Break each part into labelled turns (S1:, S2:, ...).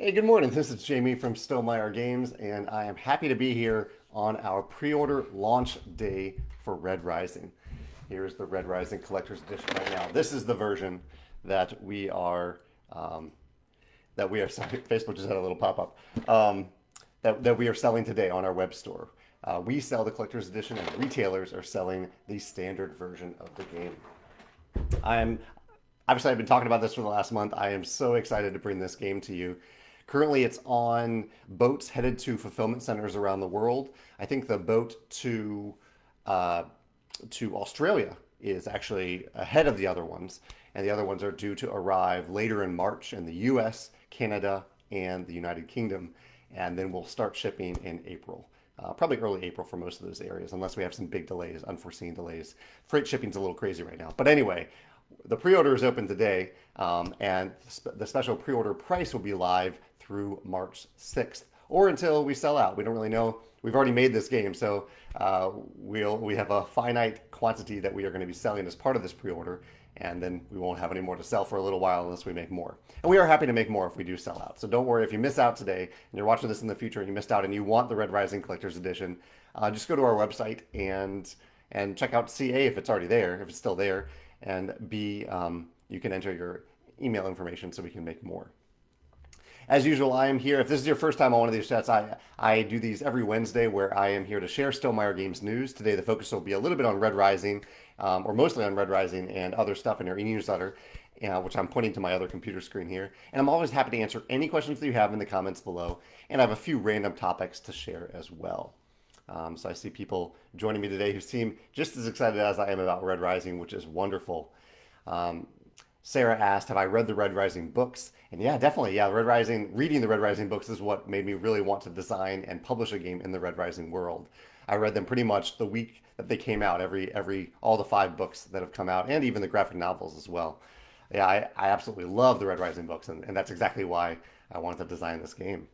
S1: Hey, good morning. This is Jamie from Stonemaier Games, and I am happy to be here on our pre-order launch day for Red Rising. Here's the Red Rising Collector's Edition right now. This is the version that um, we are sorry, Facebook just had a little pop-up that we are selling today on our web store. We sell the Collector's Edition, and retailers are selling the standard version of the game. I'm Obviously, I've been talking about this for the last month. I am so excited to bring this game to you. Currently, it's on boats headed to fulfillment centers around the world. I think the boat uh, to Australia is actually ahead of the other ones, and the other ones are due to arrive later in March in the U.S., Canada, and the United Kingdom, and then we'll start shipping in April. Probably early April for most of those areas, unless we have some big delays, unforeseen delays. Freight shipping's a little crazy right now. But anyway, the pre-order is open today, and the special pre-order price will be live through March 6th, or until we sell out. We don't really know. We've already made this game, so we have a finite quantity that we are going to be selling as part of this pre-order, and then we won't have any more to sell for a little while unless we make more. And we are happy to make more if we do sell out. So don't worry if you miss out today and you're watching this in the future and you missed out and you want the Red Rising Collector's Edition, just go to our website and check out CA if it's already there, if it's still there, and B, you can enter your email information so we can make more. As usual, I am here. If this is your first time on one of these chats, I do these every Wednesday where I am here to share Stonemaier Games news. Today, the focus will be a little bit on Red Rising, or mostly on Red Rising and other stuff in our e-newsletter, which I'm pointing to my other computer screen here. And I'm always happy to answer any questions that you have in the comments below. And I have a few random topics to share as well. So I see people joining me today who seem just as excited as I am about Red Rising, which is wonderful. Um, Sarah asked, have I read the Red Rising books? And yeah, definitely. Yeah, reading the Red Rising books is what made me really want to design and publish a game in the Red Rising world. I read them pretty much the week that they came out, all the 5 books that have come out, and even the graphic novels as well. Yeah, I absolutely love the Red Rising books, and that's exactly why I wanted to design this game.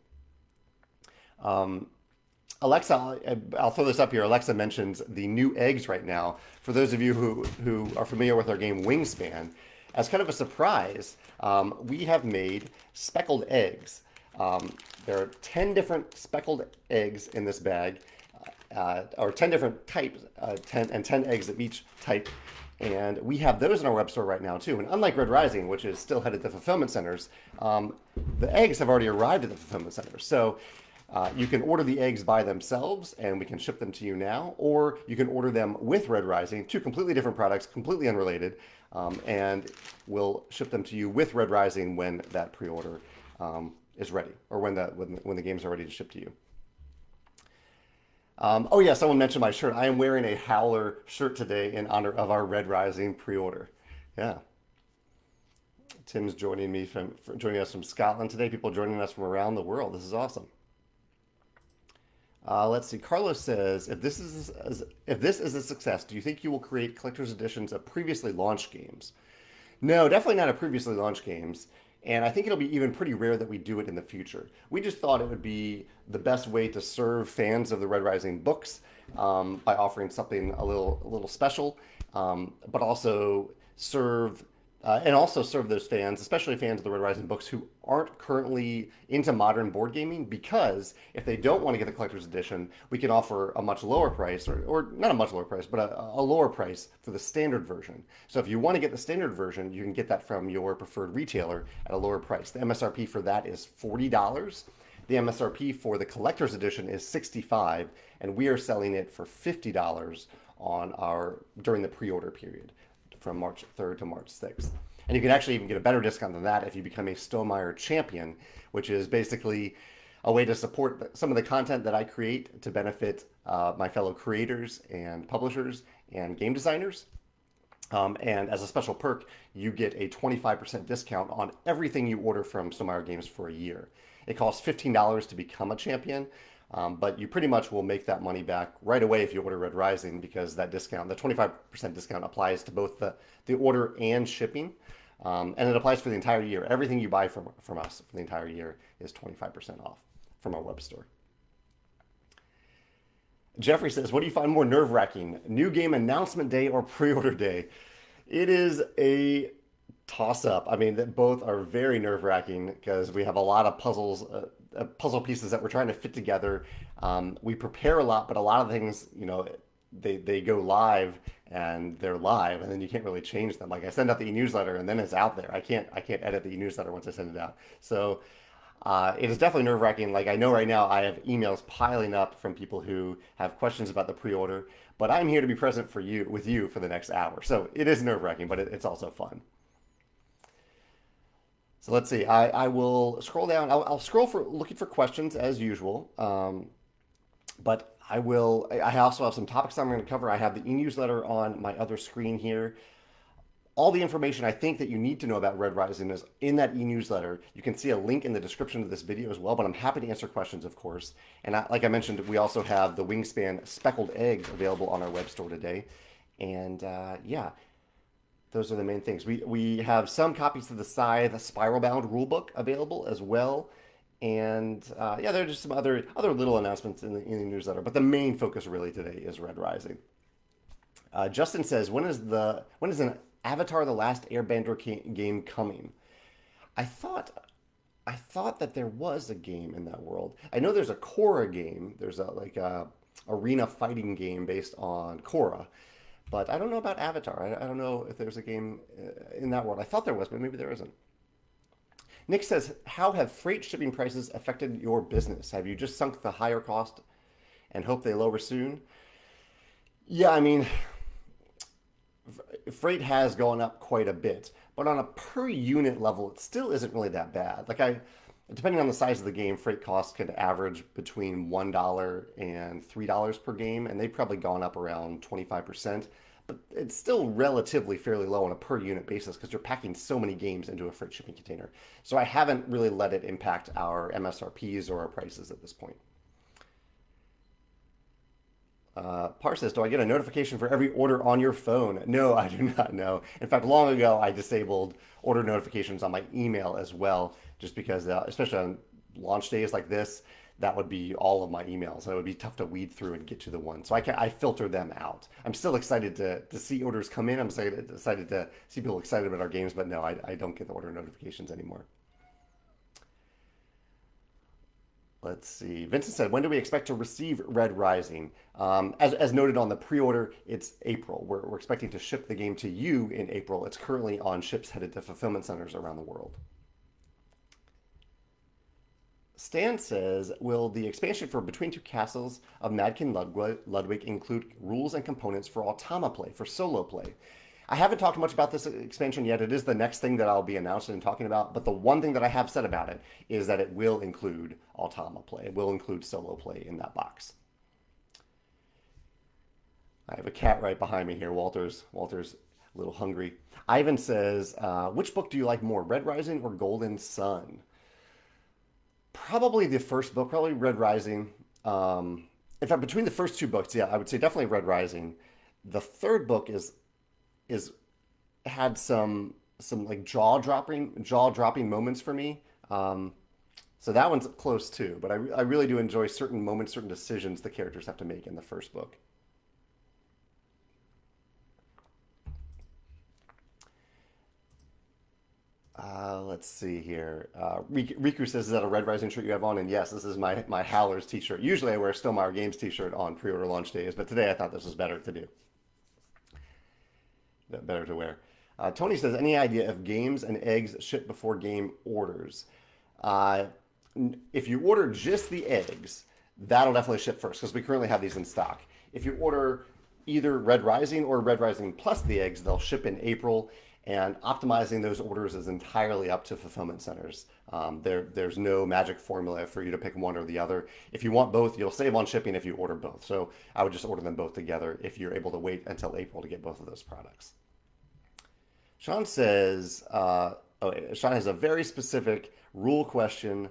S1: Alexa, I'll throw this up here. Alexa mentions the new eggs right now. For those of you who are familiar with our game Wingspan, as kind of a surprise, we have made speckled eggs. There are 10 different speckled eggs in this bag, or 10 different types, 10 eggs of each type. And we have those in our web store right now too. And unlike Red Rising, which is still headed to fulfillment centers, the eggs have already arrived at the fulfillment centers. So you can order the eggs by themselves and we can ship them to you now, or you can order them with Red Rising, 2 completely different products, completely unrelated, and we'll ship them to you with Red Rising when that pre-order is ready, or when the games are ready to ship to you. Oh yeah, someone mentioned my shirt. I am wearing a Howler shirt today in honor of our Red Rising pre-order. Yeah. Tim's joining us from Scotland today. People joining us from around the world. This is awesome. Let's see. Carlos says, if this is a success, do you think you will create collector's editions of previously launched games? No, definitely not of previously launched games. And I think it'll be even pretty rare that we do it in the future. We just thought it would be the best way to serve fans of the Red Rising books by offering something a little special, but also serve those fans, especially fans of the Red Rising books who aren't currently into modern board gaming, because if they don't want to get the collector's edition, we can offer a much lower price, or not a much lower price, but a lower price for the standard version. So if you want to get the standard version, you can get that from your preferred retailer at a lower price. The MSRP for that is $40. The MSRP for the collector's edition is $65, and we are selling it for $50 during the pre-order period, from March 3rd to March 6th. And you can actually even get a better discount than that if you become a Stonemaier champion, which is basically a way to support some of the content that I create to benefit my fellow creators and publishers and game designers. And as a special perk, you get a 25% discount on everything you order from Stonemaier Games for a year. It costs $15 to become a champion, but you pretty much will make that money back right away if you order Red Rising, because that discount, the 25% discount, applies to both the order and shipping. And it applies for the entire year. Everything you buy from us for the entire year is 25% off from our web store. Jeffrey says, what do you find more nerve-wracking, new game announcement day or pre-order day? It is a toss up. I mean, that both are very nerve-wracking because we have a lot of puzzle pieces that we're trying to fit together. We prepare a lot, but a lot of things, they go live and they're live, and then you can't really change them. Like I send out the e-newsletter, and then it's out there. I can't edit the e-newsletter once I send it out. So it is definitely nerve-wracking. Like I know right now, I have emails piling up from people who have questions about the pre-order, but I'm here to be present for you with you for the next hour. So it is nerve-wracking, but it's also fun. So let's see. I will scroll down. I'll scroll for looking for questions as usual. But I will. I also have some topics I'm going to cover. I have the e-newsletter on my other screen here. All the information I think that you need to know about Red Rising is in that e-newsletter. You can see a link in the description of this video as well, but I'm happy to answer questions, of course. And like I mentioned, we also have the Wingspan speckled eggs available on our web store today. And yeah, those are the main things. We have some copies of the Scythe Spiral Bound rulebook available as well. And yeah, there are just some other little announcements in the newsletter, but the main focus really today is Red Rising. Justin says, when is an Avatar: The Last Airbender game coming? I thought I thought that there was a game in that world. I know there's a Korra game. There's a arena fighting game based on Korra, but I don't know about Avatar. I don't know if there's a game in that world. I thought there was, but maybe there isn't. Nick says, "How have freight shipping prices affected your business? Have you just sunk the higher cost and hope they lower soon?" Yeah, I mean, freight has gone up quite a bit, but on a per unit level, it still isn't really that bad. Depending on the size of the game, freight costs could average between $1 and $3 per game, and they've probably gone up around 25%. But it's still relatively fairly low on a per unit basis because you're packing so many games into a freight shipping container. So I haven't really let it impact our MSRPs or our prices at this point. Par says, "Do I get a notification for every order on your phone?" No, I do not know. In fact, long ago, I disabled order notifications on my email as well, just because, especially on launch days like this, that would be all of my emails. And it would be tough to weed through and get to the one. So I filter them out. I'm still excited to see orders come in. I'm excited to see people excited about our games, but no, I don't get the order notifications anymore. Let's see. Vincent said, "When do we expect to receive Red Rising?" As noted on the pre-order, it's April. We're expecting to ship the game to you in April. It's currently on ships headed to fulfillment centers around the world. Stan says, "Will the expansion for Between Two Castles of Madkin Ludwig include rules and components for Automa play, for solo play?" I haven't talked much about this expansion yet. It is the next thing that I'll be announcing and talking about. But the one thing that I have said about it is that it will include Automa play. It will include solo play in that box. I have a cat right behind me here. Walter's a little hungry. Ivan says, "Which book do you like more, Red Rising or Golden Sun?" Probably the first book, probably Red Rising. In fact, between the first two books, yeah, I would say definitely Red Rising. The third book is had some like jaw dropping moments for me. So that one's close too. But I really do enjoy certain moments, certain decisions the characters have to make in the first book. Let's see here. Riku says, "Is that a Red Rising shirt you have on?" And yes, this is my Howlers t-shirt. Usually I wear a Stillmeyer Games t-shirt on pre-order launch days, but today I thought this was better to do, better to wear. Tony says, "Any idea if games and eggs ship before game orders?" Uh, if you order just the eggs, that'll definitely ship first because we currently have these in stock. If you order either Red Rising or Red Rising plus the eggs, they'll ship in April. And optimizing those orders is entirely up to fulfillment centers. There's no magic formula for you to pick one or the other. If you want both, you'll save on shipping if you order both. So I would just order them both together if you're able to wait until April to get both of those products. Sean says, Sean has a very specific rule question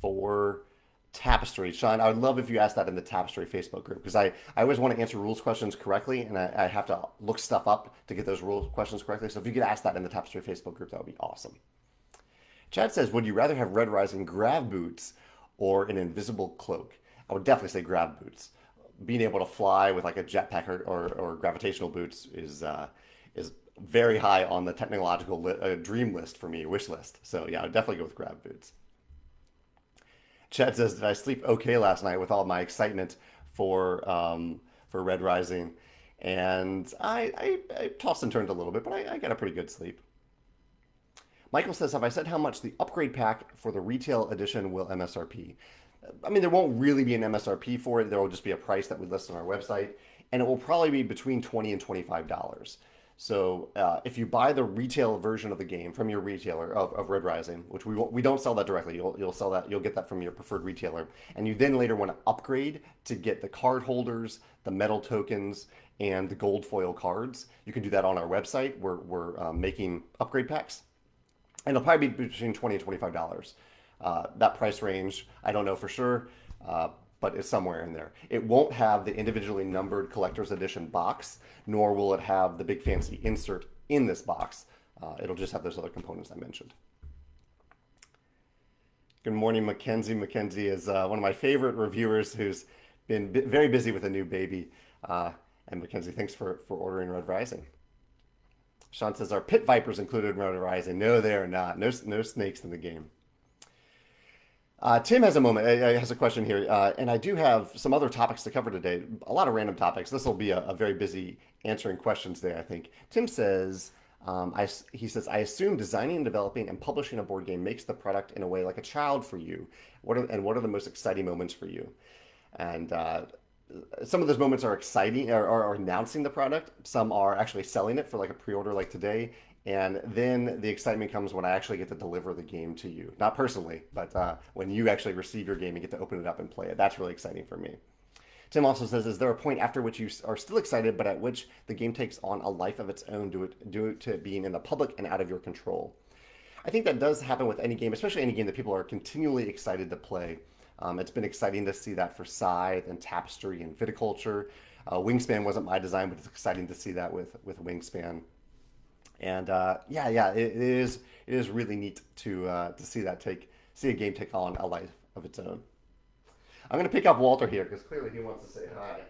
S1: for Tapestry. Sean, I would love if you asked that in the Tapestry Facebook group because I always want to answer rules questions correctly and I have to look stuff up to get those rules questions correctly. So if you could ask that in the Tapestry Facebook group, that would be awesome. Chad says, "Would you rather have Red Rising grab boots or an invisible cloak?" I would definitely say grab boots. Being able to fly with like a jetpack or gravitational boots is very high on the technological dream list for me, wish list. So yeah, I'd definitely go with grab boots. Chad says, "Did I sleep okay last night with all my excitement for Red Rising?" And I tossed and turned a little bit, but I got a pretty good sleep. Michael says, "Have I said how much the upgrade pack for the retail edition will MSRP?" I mean, there won't really be an MSRP for it. There will just be a price that we list on our website, and it will probably be between $20 and $25. So if you buy the retail version of the game from your retailer of Red Rising, which we don't sell that directly, you'll sell that, you'll get that from your preferred retailer, and you then later want to upgrade to get the card holders, the metal tokens, and the gold foil cards, you can do that on our website. We're making upgrade packs, and it'll probably be between $20 and $25. That price range, I don't know for sure, but it's somewhere in there. It won't have the individually numbered collector's edition box, nor will it have the big fancy insert in this box. It'll just have those other components I mentioned. Good morning, Mackenzie. Mackenzie is one of my favorite reviewers who's been very busy with a new baby. And Mackenzie, thanks for ordering Red Rising. Sean says, "Are pit vipers included in Red Rising?" No, they are not. No snakes in the game. Tim has a question here, and I do have some other topics to cover today. A lot of random topics. This will be a very busy answering questions day, I think. Tim says, he says, "I assume designing and developing and publishing a board game makes the product in a way like a child for you. What are the most exciting moments for you?" And some of those moments are exciting, or announcing the product. Some are actually selling it for like a pre-order like today. And then the excitement comes when I actually get to deliver the game to you. Not personally, but when you actually receive your game and get to open it up and play it. That's really exciting for me. Tim also says, "Is there a point after which you are still excited, but at which the game takes on a life of its own due to being in the public and out of your control?" I think that does happen with any game, especially any game that people are continually excited to play. It's been exciting to see that for Scythe and Tapestry and Viticulture. Wingspan wasn't my design, but it's exciting to see that with Wingspan. And it is really neat to see a game take on a life of its own. I'm gonna pick up Walter here because clearly he wants to say hi,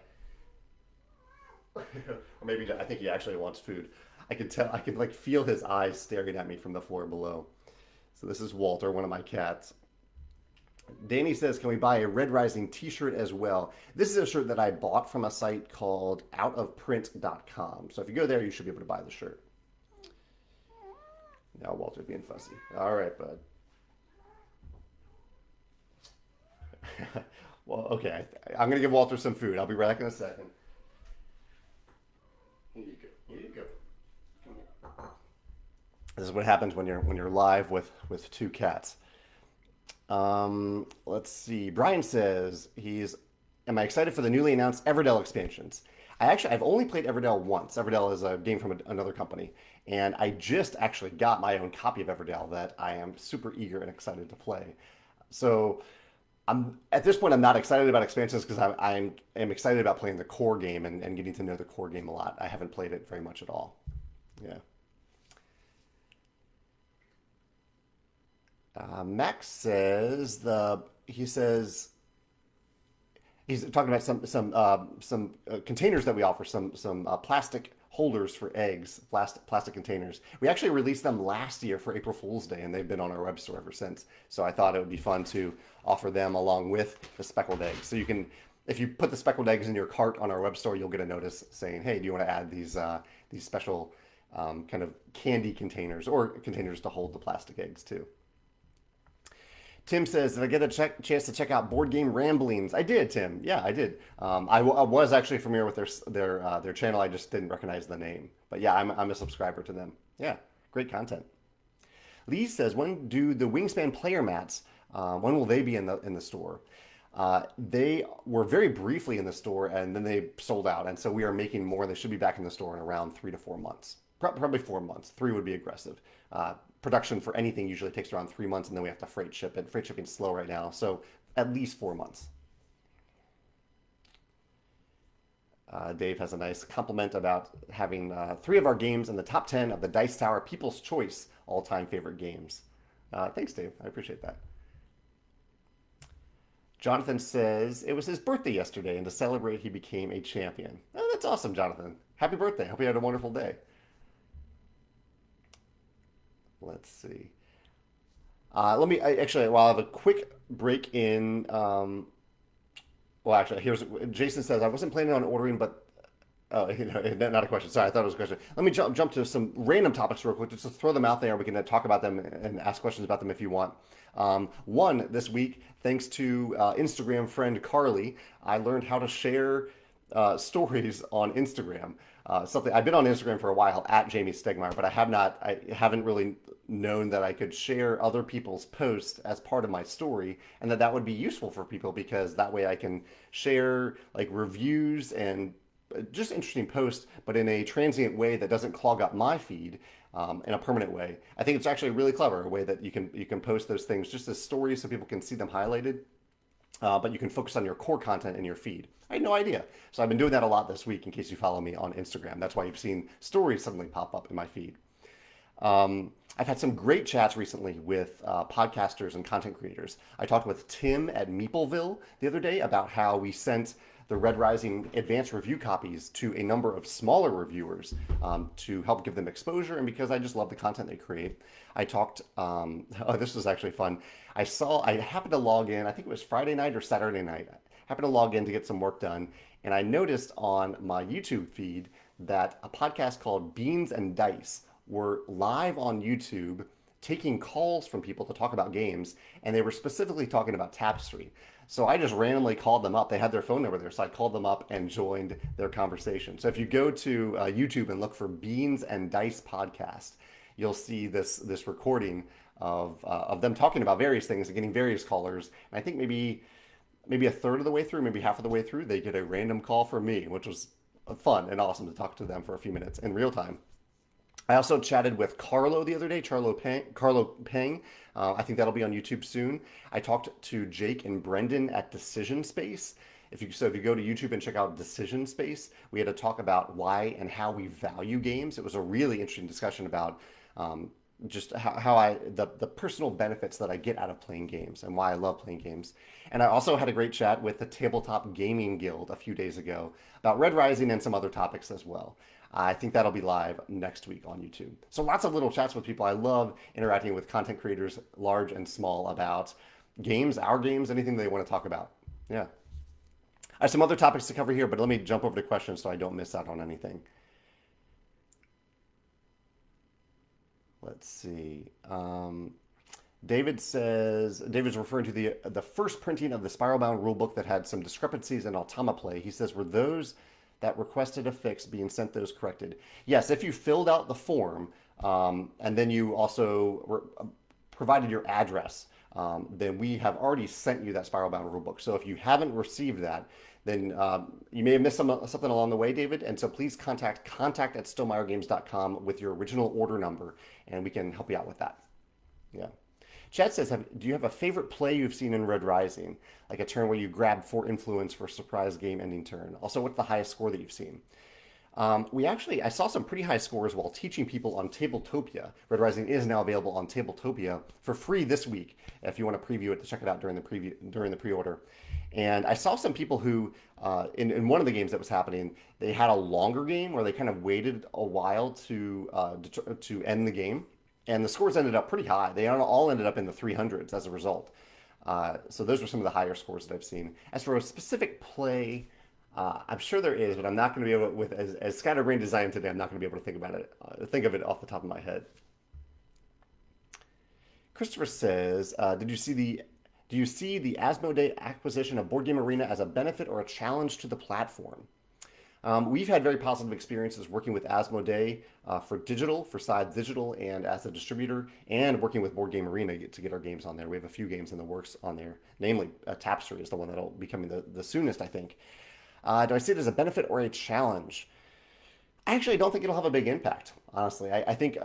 S1: or maybe I think he actually wants food. I can tell. I can like feel his eyes staring at me from the floor below. So this is Walter, one of my cats. Danny says, "Can we buy a Red Rising t-shirt as well?" This is a shirt that I bought from a site called outofprint.com. So if you go there, you should be able to buy the shirt. Now Walter's being fussy. All right, bud. Well, okay. I'm going to give Walter some food. I'll be back in a second. Here you go. Here you go. Come here. This is what happens when you're live with two cats. Let's see. Brian says am I excited for the newly announced Everdell expansions? I've only played Everdell once. Everdell is a game from another company, and I just actually got my own copy of Everdell that I am super eager and excited to play. So at this point I'm not excited about expansions because I'm excited about playing the core game and getting to know the core game a lot. I haven't played it very much at all. Yeah. Max says he's talking about some containers that we offer, some plastic holders for eggs, plastic containers. We actually released them last year for April Fool's Day, and they've been on our web store ever since. So I thought it would be fun to offer them along with the speckled eggs. So you can, if you put the speckled eggs in your cart on our web store, you'll get a notice saying, "Hey, do you want to add these special kind of candy containers or containers to hold the plastic eggs too?" Tim says, "Did I get a chance to check out Board Game Ramblings?" I did, Tim. Yeah, I did. I was actually familiar with their channel. I just didn't recognize the name. But yeah, I'm a subscriber to them. Yeah, great content. Lee says, "When do the Wingspan player mats? When will they be in the store?" They were very briefly in the store, and then they sold out. And so we are making more. They should be back in the store in around 3 to 4 months. Probably 4 months. 3 would be aggressive. Production for anything usually takes around 3 months, and then we have to freight ship it. Freight shipping's slow right now, so at least 4 months. Dave has a nice compliment about having 3 of our games in the top 10 of the Dice Tower People's Choice all-time favorite games. Thanks, Dave. I appreciate that. Jonathan says it was his birthday yesterday, and to celebrate, he became a champion. Oh, that's awesome, Jonathan. Happy birthday. Hope you had a wonderful day. Let's see. Let me actually, while I have a quick break in. Well, actually, here's Jason says I wasn't planning on ordering, but not a question. Sorry, I thought it was a question. Let me jump to some random topics real quick, just to throw them out there. We can talk about them and ask questions about them if you want. One this week, thanks to Instagram friend Carly, I learned how to share stories on Instagram. Something I've been on Instagram for a while at Jamie Stegmeyer, but I haven't really known that I could share other people's posts as part of my story, and that would be useful for people because that way I can share like reviews and just interesting posts, but in a transient way that doesn't clog up my feed. In a permanent way, I think it's actually really clever a way that you can post those things just as stories so people can see them highlighted, but you can focus on your core content in your feed. I had no idea. So I've been doing that a lot this week in case you follow me on Instagram. That's why you've seen stories suddenly pop up in my feed. I've had some great chats recently with podcasters and content creators. I talked with Tim at Meepleville the other day about how we sent the Red Rising advanced review copies to a number of smaller reviewers to help give them exposure, and because I just love the content they create. I talked, oh, this was actually fun. I happened to log in, I think it was Friday night or Saturday night. I happened to log in to get some work done, and I noticed on my YouTube feed that a podcast called Beans and Dice were live on YouTube taking calls from people to talk about games, and they were specifically talking about Tapestry. So I just randomly called them up. They had their phone number there, so I called them up and joined their conversation. So if you go to YouTube and look for Beans and Dice podcast, you'll see this recording of them talking about various things and getting various callers. And I think maybe a third of the way through, maybe half of the way through, they get a random call from me, which was fun and awesome to talk to them for a few minutes in real time. I also chatted with Carlo the other day, Carlo Peng. I think that'll be on YouTube soon. I talked to Jake and Brendan at Decision Space. If you go to YouTube and check out Decision Space, we had to talk about why and how we value games. It was a really interesting discussion about just how the personal benefits that I get out of playing games and why I love playing games. And I also had a great chat with the Tabletop Gaming Guild a few days ago about Red Rising and some other topics as well. I think that'll be live next week on YouTube. So lots of little chats with people. I love interacting with content creators, large and small, about games, our games, anything they want to talk about. Yeah. I have some other topics to cover here, but let me jump over to questions so I don't miss out on anything. Let's see. David's referring to the first printing of the Spiralbound rulebook that had some discrepancies in Automa Play. He says, were those that requested a fix being sent those corrected? Yes, if you filled out the form and then you also provided your address, then we have already sent you that Spiralbound rulebook. So if you haven't received that, then you may have missed something along the way, David. And so please contact at stillmeyergames.com with your original order number, and we can help you out with that. Yeah. Chad says, do you have a favorite play you've seen in Red Rising? Like a turn where you grabbed for influence for a surprise game ending turn. Also, what's the highest score that you've seen? I saw some pretty high scores while teaching people on Tabletopia. Red Rising is now available on Tabletopia for free this week. If you want to preview it, to check it out during the pre-order. And I saw some people who, in one of the games that was happening, they had a longer game where they kind of waited a while to end the game. And the scores ended up pretty high. They all ended up in the 300s as a result. So those were some of the higher scores that I've seen. As for a specific play, I'm sure there is, but I'm not going to be able to, as scatterbrained as I am today, I'm not going to be able to think of it off the top of my head. Christopher says, do you see the Asmodee acquisition of Board Game Arena as a benefit or a challenge to the platform? We've had very positive experiences working with Asmodee for Sides Digital and as a distributor, and working with Board Game Arena to get our games on there. We have a few games in the works on there, namely Tapestry is the one that'll be coming the soonest, I think. Do I see it as a benefit or a challenge? I actually don't think it'll have a big impact, honestly. I think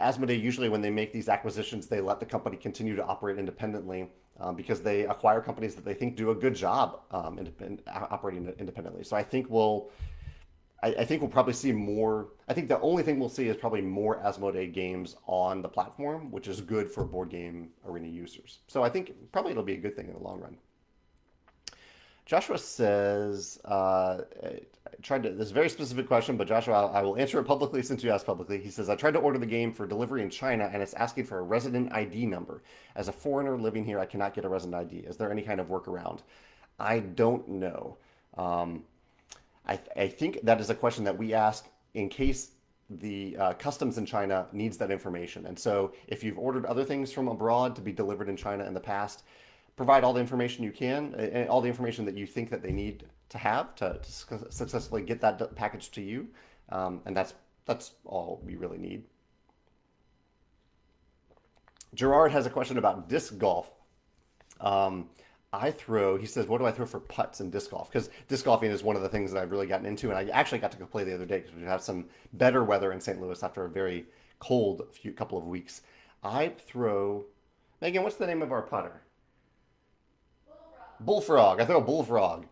S1: Asmodee, usually when they make these acquisitions, they let the company continue to operate independently because they acquire companies that they think do a good job operating independently. So I think we'll probably see more. I think the only thing we'll see is probably more Asmodee games on the platform, which is good for Board Game Arena users. So I think probably it'll be a good thing in the long run. Joshua says, tried to, this is a very specific question, but Joshua, I will answer it publicly since you asked publicly. He says, I tried to order the game for delivery in China and it's asking for a resident ID number. As a foreigner living here, I cannot get a resident ID. Is there any kind of workaround? I don't know. Um, I think that is a question that we ask in case the customs in China needs that information. And so if you've ordered other things from abroad to be delivered in China in the past, provide all the information you can, and all the information that you think that they need to have to successfully get that package to you. And that's all we really need. Gerard has a question about disc golf. Um, he says, what do I throw for putts in disc golf? Because disc golfing is one of the things that I've really gotten into. And I actually got to go play the other day because we have some better weather in St. Louis after a very cold couple of weeks. I throw, Megan, what's the name of our putter? Bullfrog. I throw a bullfrog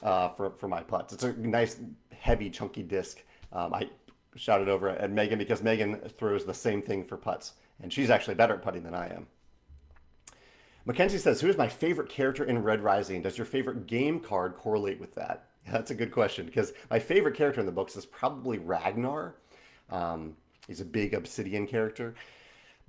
S1: for my putts. It's a nice, heavy, chunky disc. I shouted over at Megan because Megan throws the same thing for putts. And she's actually better at putting than I am. Mackenzie says, who is my favorite character in Red Rising? Does your favorite game card correlate with that? That's a good question because my favorite character in the books is probably Ragnar. He's a big obsidian character.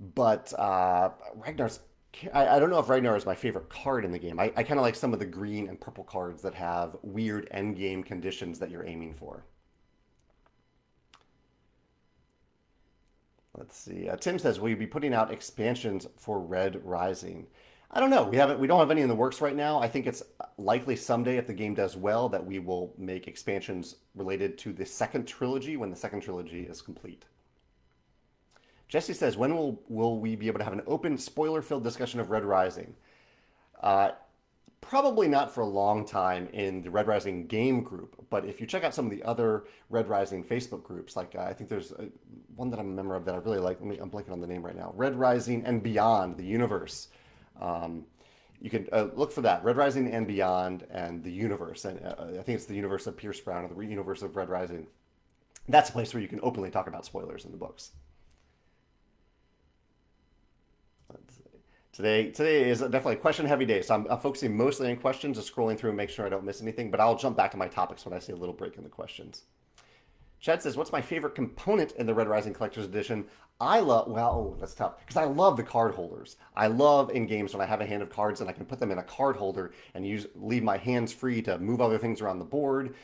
S1: But I don't know if Ragnar is my favorite card in the game. I kind of like some of the green and purple cards that have weird end game conditions that you're aiming for. Let's see. Tim says, will you be putting out expansions for Red Rising? I don't know. We don't have any in the works right now. I think it's likely someday if the game does well that we will make expansions related to the second trilogy when the second trilogy is complete. Jesse says, when will we be able to have an open, spoiler-filled discussion of Red Rising? Uh, Probably not for a long time in the Red Rising game group, but if you check out some of the other Red Rising Facebook groups, like I think there's one that I'm a member of that I really like. I'm blanking on the name right now. Red Rising and Beyond, the universe. Um, you can look for that, Red Rising and Beyond, and the universe. And I think it's the universe of Pierce Brown or the universe of Red Rising. That's a place where you can openly talk about spoilers in the books. Let's see. Today is definitely a question heavy day, so I'm focusing mostly on questions, just scrolling through and make sure I don't miss anything. But I'll jump back to my topics when I see a little break in the questions. Chad says, what's my favorite component in the Red Rising Collector's Edition? That's tough, because I love the card holders. I love in games when I have a hand of cards and I can put them in a card holder and leave my hands free to move other things around the board.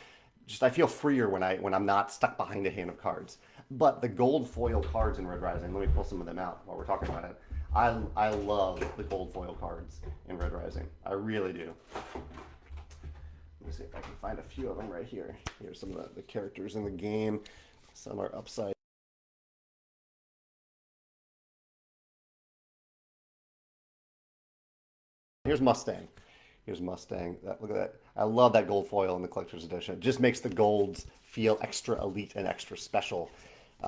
S1: Just I feel freer when I'm not stuck behind a hand of cards. But the gold foil cards in Red Rising, let me pull some of them out while we're talking about it. I love the gold foil cards in Red Rising. I really do. Let me see if I can find a few of them right here. Here's some of the characters in the game. Some are upside. Here's Mustang. Here's Mustang. Look at that. I love that gold foil in the collector's edition. It just makes the golds feel extra elite and extra special,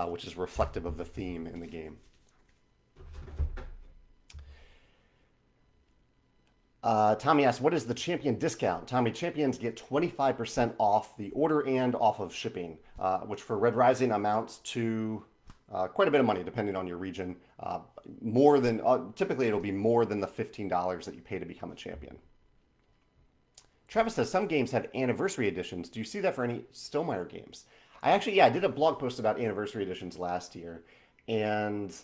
S1: which is reflective of the theme in the game. Tommy asks, what is the champion discount? Tommy, champions get 25% off the order and off of shipping, which for Red Rising amounts to quite a bit of money depending on your region. Typically it'll be more than the $15 that you pay to become a champion. Travis says, some games have anniversary editions. Do you see that for any Stillmeyer games? I did a blog post about anniversary editions last year. And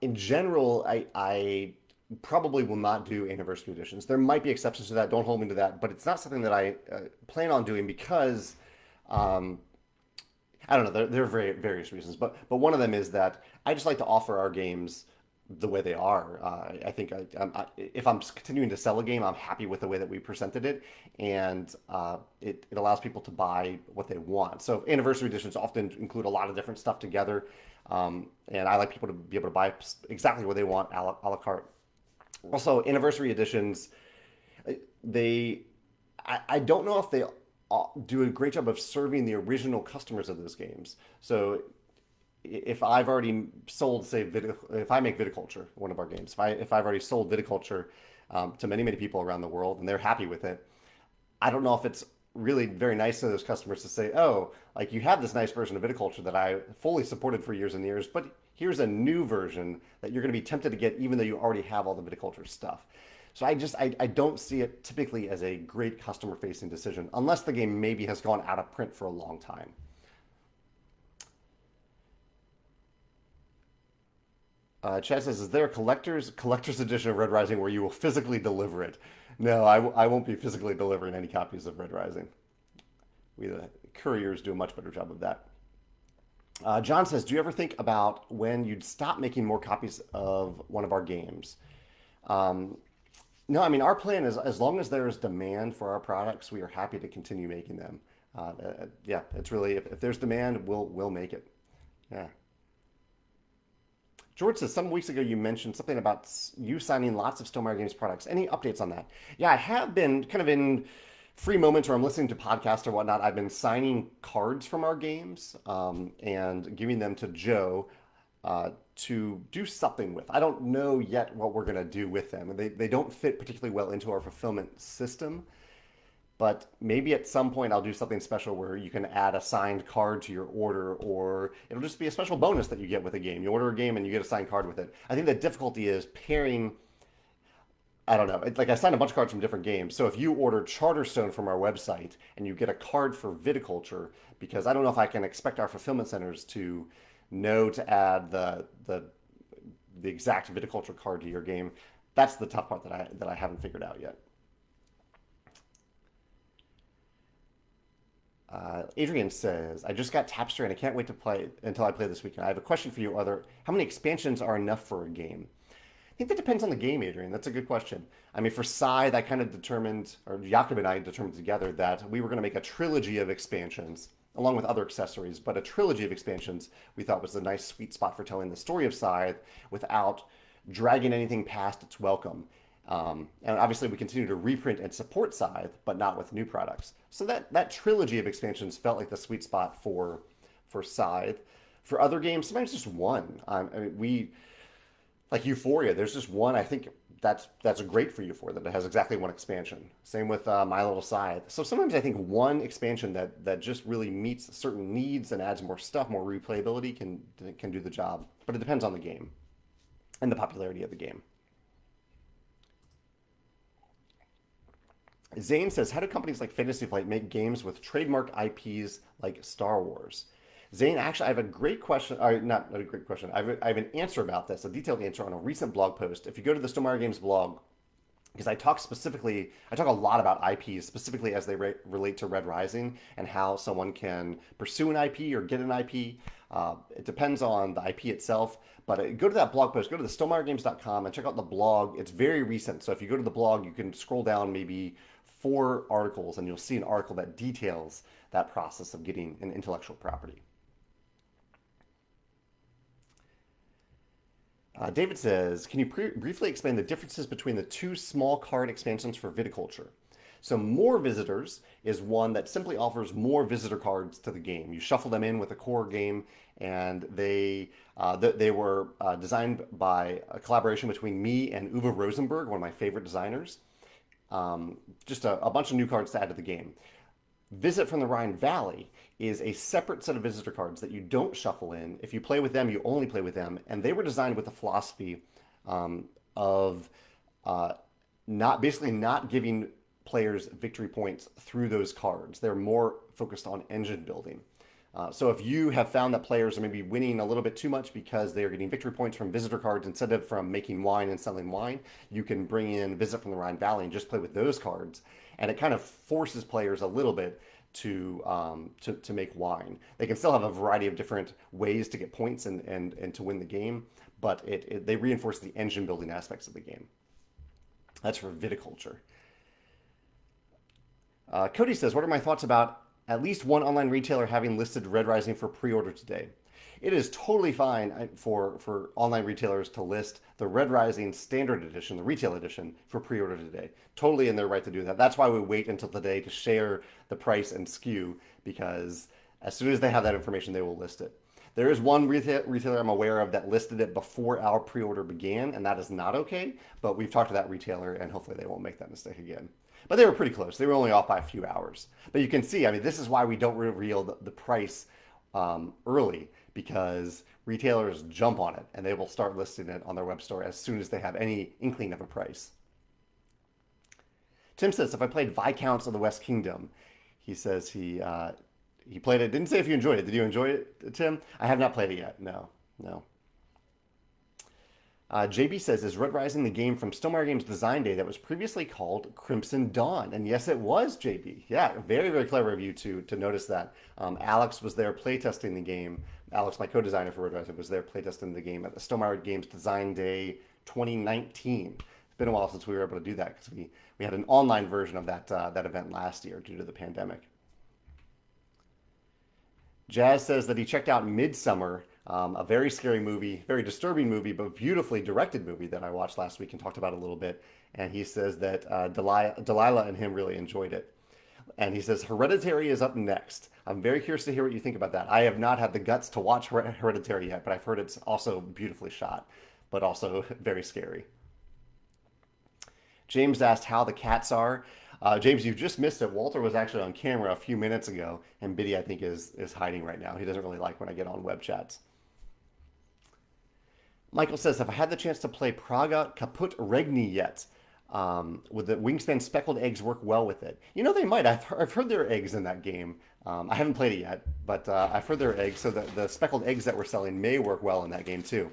S1: in general, I probably will not do anniversary editions. There might be exceptions to that. Don't hold me to that. But it's not something that I plan on doing because I don't know. There are various reasons. But one of them is that I just like to offer our games the way they are. I think if I'm continuing to sell a game, I'm happy with the way that we presented it, and it allows people to buy what they want. So anniversary editions often include a lot of different stuff together, and I like people to be able to buy exactly what they want a la carte. Also, anniversary editions, I don't know if they do a great job of serving the original customers of those games. So if I've already sold, say, if I make viticulture, one of our games, if I've already sold viticulture to many, many people around the world and they're happy with it, I don't know if it's really very nice to those customers to say, oh, like you have this nice version of viticulture that I fully supported for years and years, but here's a new version that you're going to be tempted to get even though you already have all the viticulture stuff. So I don't see it typically as a great customer facing decision unless the game maybe has gone out of print for a long time. Chad says, "Is there a collector's edition of Red Rising where you will physically deliver it?" No, I won't be physically delivering any copies of Red Rising. We the couriers do a much better job of that. John says, "Do you ever think about when you'd stop making more copies of one of our games?" Um, no, I mean our plan is as long as there is demand for our products, we are happy to continue making them. Yeah, it's really if there's demand, we'll make it. Yeah. George says, some weeks ago you mentioned something about you signing lots of Stonemaier Games products. Any updates on that? Yeah, I have been kind of in free moments where I'm listening to podcasts or whatnot. I've been signing cards from our games and giving them to Joe to do something with. I don't know yet what we're going to do with them. They don't fit particularly well into our fulfillment system. But maybe at some point I'll do something special where you can add a signed card to your order, or it'll just be a special bonus that you get with a game. You order a game and you get a signed card with it. I think the difficulty is pairing. I don't know. It's like I signed a bunch of cards from different games. So if you order Charterstone from our website and you get a card for viticulture, because I don't know if I can expect our fulfillment centers to know to add the exact viticulture card to your game. That's the tough part that I haven't figured out yet. Adrian says, "I just got Tapestry and I can't wait to play until I play this weekend. I have a question for you. How many expansions are enough for a game?" I think that depends on the game, Adrian. That's a good question. I mean, for Scythe, I kind of determined, or Jakob and I determined together that we were going to make a trilogy of expansions, along with other accessories, but a trilogy of expansions we thought was a nice sweet spot for telling the story of Scythe without dragging anything past its welcome. And obviously, we continue to reprint and support Scythe, but not with new products. So that trilogy of expansions felt like the sweet spot for Scythe. For other games, sometimes just one. I mean, we like Euphoria. There's just one. I think that's great for Euphoria that it has exactly one expansion. Same with My Little Scythe. So sometimes I think one expansion that just really meets certain needs and adds more stuff, more replayability can do the job. But it depends on the game and the popularity of the game. Zane says, "How do companies like Fantasy Flight make games with trademark IPs like Star Wars?" Zane, actually, I have a great question. Or not a great question. I have an answer about this, a detailed answer on a recent blog post. If you go to the Stonemaier Games blog, because I talk a lot about IPs, specifically as they relate to Red Rising and how someone can pursue an IP or get an IP. It depends on the IP itself, but go to that blog post, go to the stonemeiergames.com and check out the blog. It's very recent. So if you go to the blog, you can scroll down maybe 4 articles and you'll see an article that details that process of getting an intellectual property. David says, "Can you briefly explain the differences between the two small card expansions for viticulture?" So More Visitors is one that simply offers more visitor cards to the game. You shuffle them in with a core game, and they were designed by a collaboration between me and Uwe Rosenberg, one of my favorite designers. Just a bunch of new cards to add to the game. Visit from the Rhine Valley is a separate set of visitor cards that you don't shuffle in. If you play with them, you only play with them. And they were designed with the philosophy of not giving players victory points through those cards. They're more focused on engine building. So if you have found that players are maybe winning a little bit too much because they are getting victory points from visitor cards instead of from making wine and selling wine, you can bring in Visit from the Rhine Valley and just play with those cards. And it kind of forces players a little bit to make wine. They can still have a variety of different ways to get points and to win the game, but they reinforce the engine building aspects of the game. That's for viticulture. Cody says, "What are my thoughts about at least one online retailer having listed Red Rising for pre-order today?" It is totally fine for online retailers to list the Red Rising Standard Edition, the retail edition, for pre-order today. Totally in their right to do that. That's why we wait until today to share the price and SKU, because as soon as they have that information, they will list it. There is one retailer I'm aware of that listed it before our pre-order began, and that is not okay. But we've talked to that retailer, and hopefully they won't make that mistake again. But they were pretty close. They were only off by a few hours. But you can see, I mean, this is why we don't reveal the price early, because retailers jump on it and they will start listing it on their web store as soon as they have any inkling of a price. Tim says, if I played Viscounts of the West Kingdom, he says he played it. Didn't say if you enjoyed it. Did you enjoy it, Tim? I have not played it yet. No, no. JB says, is Red Rising the game from Stonemaier Games Design Day that was previously called Crimson Dawn? And yes, it was, JB. Yeah, very, very clever of you to notice that. Alex was there playtesting the game. Alex, my co-designer for Red Rising, was there playtesting the game at the Stonemaier Games Design Day 2019. It's been a while since we were able to do that because we had an online version of that event last year due to the pandemic. Jazz says that he checked out Midsummer, a very scary movie, very disturbing movie, but beautifully directed movie that I watched last week and talked about a little bit. And he says that Delilah and him really enjoyed it. And he says Hereditary is up next. I'm very curious to hear what you think about that. I have not had the guts to watch Hereditary yet, but I've heard it's also beautifully shot, but also very scary. James asked how the cats are. James, you just missed it. Walter was actually on camera a few minutes ago, and Biddy, I think, is hiding right now. He doesn't really like when I get on web chats. Michael says, have I had the chance to play Praga Kaput Regni yet? Would the Wingspan speckled eggs work well with it? You know, they might. I've heard there are eggs in that game. I haven't played it yet, but I've heard there are eggs, so the speckled eggs that we're selling may work well in that game too.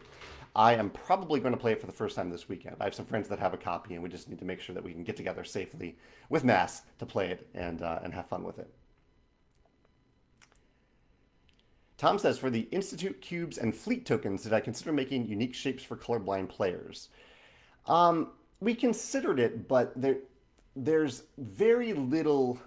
S1: I am probably going to play it for the first time this weekend. I have some friends that have a copy, and we just need to make sure that we can get together safely with Mass to play it and have fun with it. Tom says, for the Institute cubes and fleet tokens, did I consider making unique shapes for colorblind players? We considered it, but there's very little.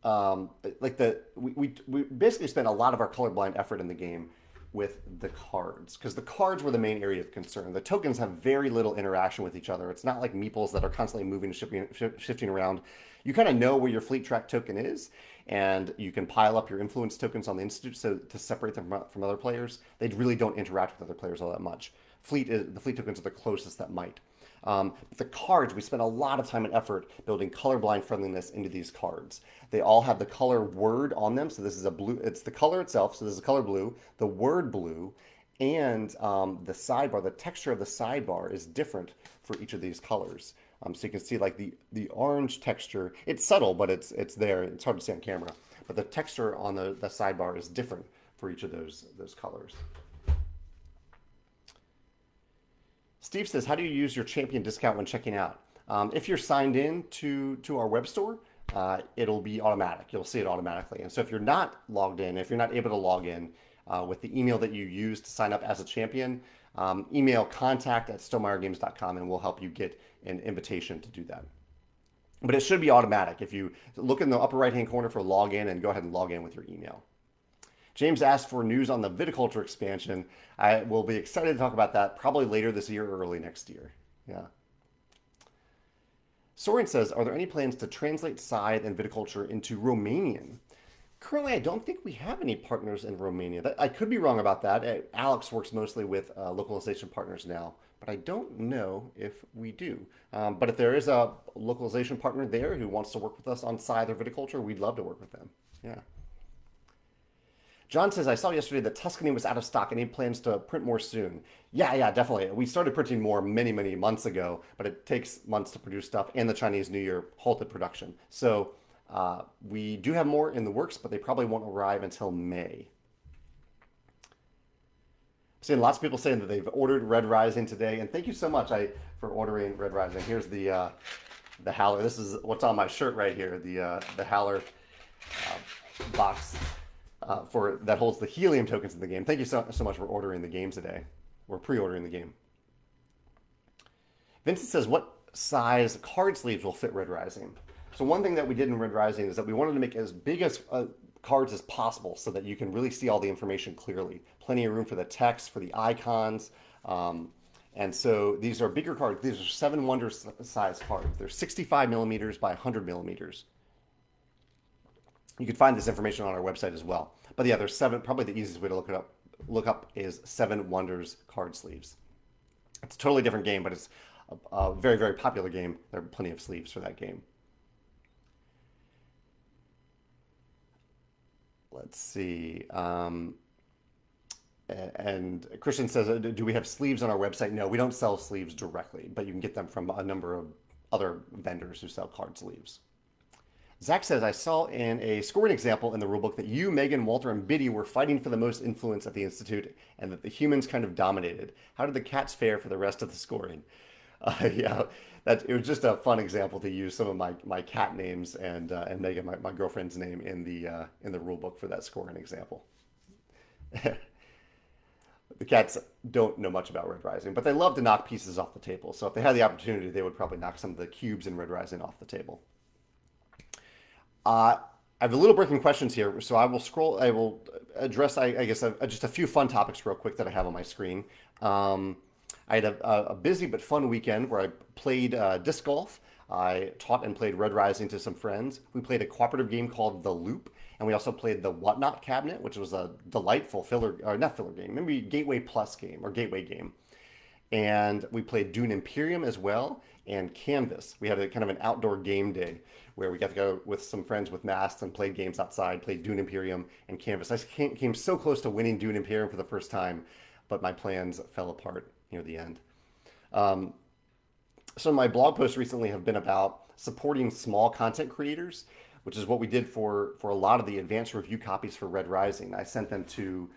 S1: We basically spent a lot of our colorblind effort in the game with the cards, because the cards were the main area of concern. The tokens have very little interaction with each other. It's not like meeples that are constantly moving and shifting around. You kind of know where your fleet track token is, and you can pile up your influence tokens on the Institute so to separate them from other players. They really don't interact with other players all that much. The fleet tokens are the closest that might. The cards, we spent a lot of time and effort building colorblind friendliness into these cards. They all have the color word on them. So this is a blue, it's the color itself. So this is the color blue, the word blue, and the sidebar, the texture of the sidebar is different for each of these colors. So you can see like the orange texture, it's subtle, but it's there. It's hard to see on camera. But the texture on the sidebar is different for each of those colors. Steve says, how do you use your champion discount when checking out? If you're signed in to our web store, it'll be automatic. You'll see it automatically. And so if you're not logged in, if you're not able to log in with the email that you use to sign up as a champion, email contact@stonemeiergames.com and we'll help you get an invitation to do that. But it should be automatic. If you look in the upper right-hand corner for login and go ahead and log in with your email. James asked for news on the viticulture expansion. I will be excited to talk about that probably later this year or early next year. Yeah. Soren says, are there any plans to translate scythe and viticulture into Romanian? Currently, I don't think we have any partners in Romania. I could be wrong about that. Alex works mostly with localization partners now, but I don't know if we do. But if there is a localization partner there who wants to work with us on scythe or viticulture, we'd love to work with them. Yeah. John says, I saw yesterday that Tuscany was out of stock and he plans to print more soon. Yeah, definitely. We started printing more many, many months ago, but it takes months to produce stuff, and the Chinese New Year halted production. So we do have more in the works, but they probably won't arrive until May. I'm seeing lots of people saying that they've ordered Red Rising today, and thank you so much for ordering Red Rising. Here's the Howler. This is what's on my shirt right here, the Howler box. That holds the helium tokens in the game. Thank you so much for ordering the game today, or pre-ordering the game. Vincent says, what size card sleeves will fit Red Rising? So one thing that we did in Red Rising is that we wanted to make as big as cards as possible so that you can really see all the information clearly. Plenty of room for the text, for the icons. And so these are bigger cards. These are 7 Wonders size cards. They're 65 millimeters by 100 millimeters. You can find this information on our website as well. But yeah, there's 7. Probably the easiest way to look up is 7 Wonders card sleeves. It's a totally different game, but it's a very, very popular game. There are plenty of sleeves for that game. Let's see. And Christian says, do we have sleeves on our website? No, we don't sell sleeves directly, but you can get them from a number of other vendors who sell card sleeves. Zach says, I saw in a scoring example in the rulebook that you, Megan, Walter, and Biddy were fighting for the most influence at the Institute and that the humans kind of dominated. How did the cats fare for the rest of the scoring? Yeah, it was just a fun example to use some of my cat names and Megan, my girlfriend's name, in the rule book for that scoring example. The cats don't know much about Red Rising, but they love to knock pieces off the table. So if they had the opportunity, they would probably knock some of the cubes in Red Rising off the table. I have a little breaking questions here, so I will scroll. I will address, I guess, just a few fun topics real quick that I have on my screen. I had a busy but fun weekend where I played disc golf. I taught and played Red Rising to some friends. We played a cooperative game called The Loop, and we also played the Whatnot Cabinet, which was a delightful filler, or not filler game, maybe Gateway Plus game or Gateway game. And we played Dune Imperium as well and Canvas. We had a kind of an outdoor game day where we got to go with some friends with masks and played games outside, played Dune Imperium and Canvas. I came so close to winning Dune Imperium for the first time, but my plans fell apart near the end. So my blog posts recently have been about supporting small content creators, which is what we did for a lot of the advanced review copies for Red Rising. I sent them to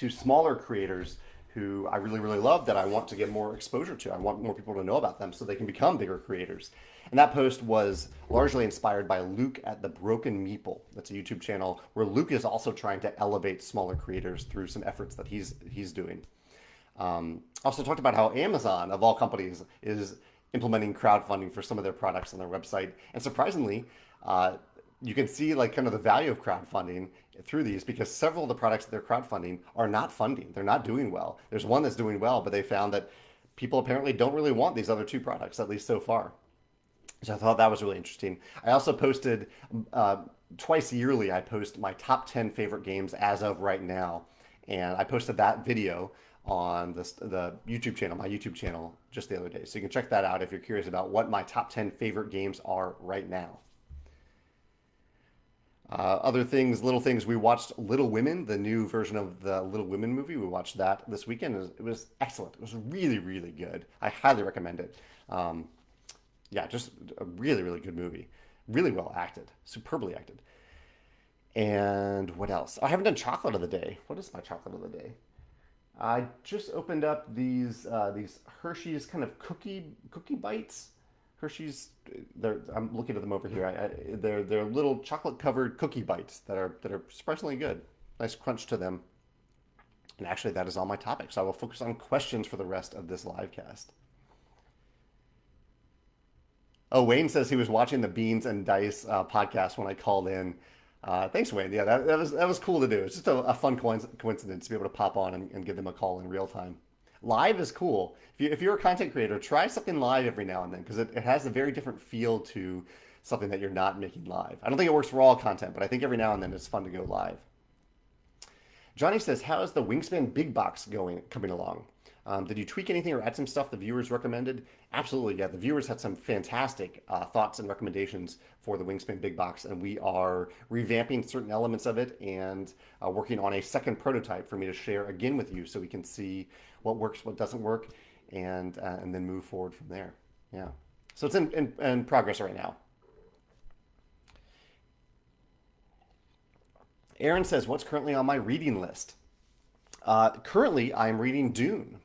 S1: smaller creators who I really, really love that I want to get more exposure to. I want more people to know about them so they can become bigger creators. And that post was largely inspired by Luke at the Broken Meeple. That's a YouTube channel where Luke is also trying to elevate smaller creators through some efforts that he's doing. Also talked about how Amazon, of all companies, is implementing crowdfunding for some of their products on their website. And surprisingly, you can see like kind of the value of crowdfunding through these because several of the products that they're crowdfunding are not funding. They're not doing well. There's one that's doing well, but they found that people apparently don't really want these other two products, at least so far. So I thought that was really interesting. I also posted twice yearly, I post my top 10 favorite games as of right now. And I posted that video on the YouTube channel, my YouTube channel, just the other day. So you can check that out if you're curious about what my top 10 favorite games are right now. Other things, little things, we watched Little Women, the new version of the Little Women movie. We watched that this weekend. It was excellent. It was really, really good. I highly recommend it. Yeah, just a really, really good movie. Really well acted. Superbly acted. And what else? I haven't done chocolate of the day. What is my chocolate of the day? I just opened up these Hershey's kind of cookie bites. Hershey's, I'm looking at them over here. They're little chocolate covered cookie bites that are surprisingly good. Nice crunch to them. And actually, that is all my topics. So I will focus on questions for the rest of this live cast. Oh, Wayne says he was watching the Beans and Dice podcast when I called in. Thanks, Wayne. Yeah, that was cool to do. It's just a fun coincidence to be able to pop on and give them a call in real time. Live is cool. If you're a content creator, try something live every now and then because it has a very different feel to something that you're not making live. I don't think it works for all content, but I think every now and then it's fun to go live. Johnny says, how is the Wingspan Big Box coming along? Did you tweak anything or add some stuff the viewers recommended? Absolutely, yeah. The viewers had some fantastic thoughts and recommendations for the Wingspan Big Box, and we are revamping certain elements of it and working on a second prototype for me to share again with you so we can see what works, what doesn't work, and then move forward from there. Yeah. So it's in progress right now. Aaron says, what's currently on my reading list? Currently, I'm reading Dune.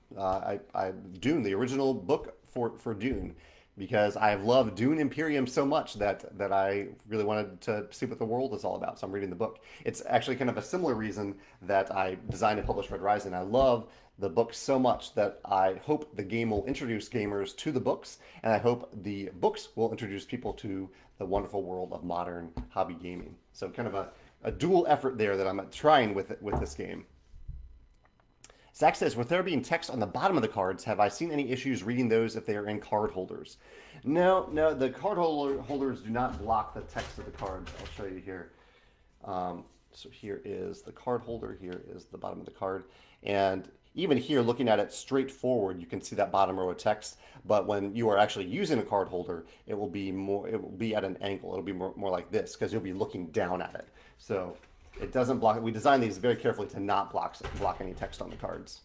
S1: Dune, the original book for Dune, because I've loved Dune Imperium so much that I really wanted to see what the world is all about. So I'm reading the book. It's actually kind of a similar reason that I designed and published Red Rising. I love the book so much that I hope the game will introduce gamers to the books, and I hope the books will introduce people to the wonderful world of modern hobby gaming. So kind of a dual effort there that I'm trying with this game. Zach says, with there being text on the bottom of the cards, have I seen any issues reading those if they are in card holders? No, the card holders do not block the text of the cards. I'll show you here. So here is the card holder. Here is the bottom of the card. And even here, looking at it straight forward, you can see that bottom row of text. But when you are actually using a card holder, it will be at an angle. It'll be more like this because you'll be looking down at it. So it doesn't block it. We designed these very carefully to not block any text on the cards.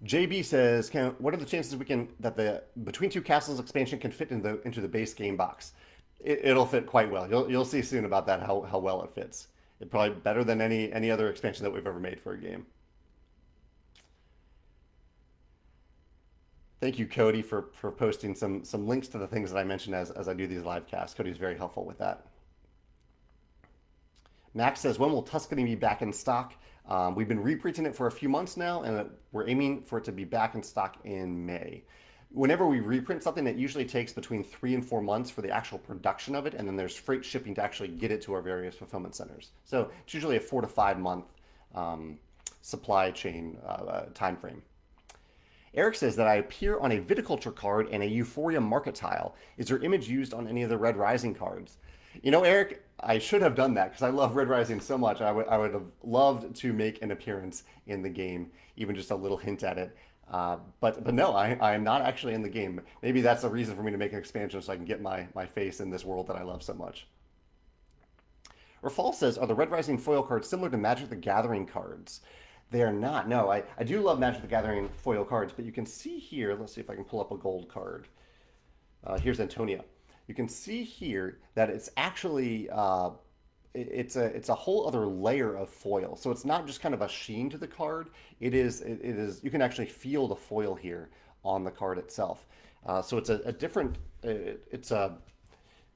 S1: JB says, what are the chances that the Between Two Castles expansion can fit into the base game box? It'll fit quite well. You'll see soon about that how well it fits. It probably better than any other expansion that we've ever made for a game. Thank you, Cody, for posting some links to the things that I mentioned as I do these live casts. Cody's very helpful with that. Max says, when will Tuscany be back in stock? We've been reprinting it for a few months now, and we're aiming for it to be back in stock in May. Whenever we reprint something, it usually takes between 3 and 4 months for the actual production of it, and then there's freight shipping to actually get it to our various fulfillment centers. So it's usually a 4 to 5 month supply chain time frame. Eric says that I appear on a viticulture card and a Euphoria market tile. Is your image used on any of the Red Rising cards? You know, Eric, I should have done that because I love Red Rising so much. I would have loved to make an appearance in the game, even just a little hint at it. But no, I am not actually in the game. Maybe that's a reason for me to make an expansion so I can get my face in this world that I love so much. Rafal says, are the Red Rising foil cards similar to Magic the Gathering cards? They are not. No, I do love Magic the Gathering foil cards, but you can see here, let's see if I can pull up a gold card. Here's Antonia. You can see here that it's actually it's a whole other layer of foil. So it's not just kind of a sheen to the card. It is you can actually feel the foil here on the card itself. So it's a different.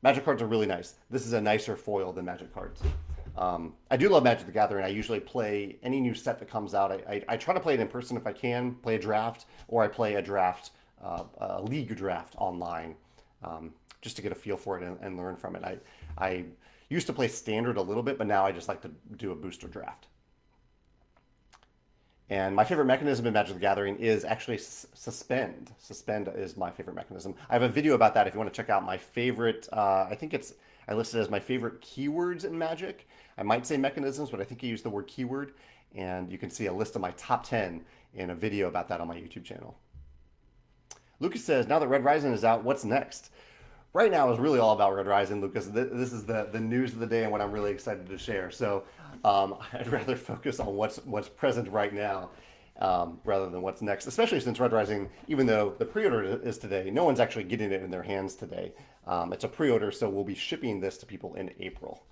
S1: Magic cards are really nice. This is a nicer foil than Magic cards. I do love Magic the Gathering. I usually play any new set that comes out. I try to play it in person if I can, play a draft, or I play a draft, a league draft online, just to get a feel for it and learn from it. I used to play standard a little bit, but now I just like to do a booster draft. And my favorite mechanism in Magic the Gathering is actually suspend. Suspend is my favorite mechanism. I have a video about that if you want to check out my favorite. I listed as my favorite keywords in Magic. I might say mechanisms, but I think I use the word keyword. And you can see a list of my top 10 in a video about that on my YouTube channel. Lucas says, now that Red Rising is out, what's next? Right now is really all about Red Rising, Lucas. This is the news of the day and what I'm really excited to share. So I'd rather focus on what's present right now rather than what's next, especially since Red Rising, even though the pre-order is today, no one's actually getting it in their hands today. It's a pre-order, so we'll be shipping this to people in April.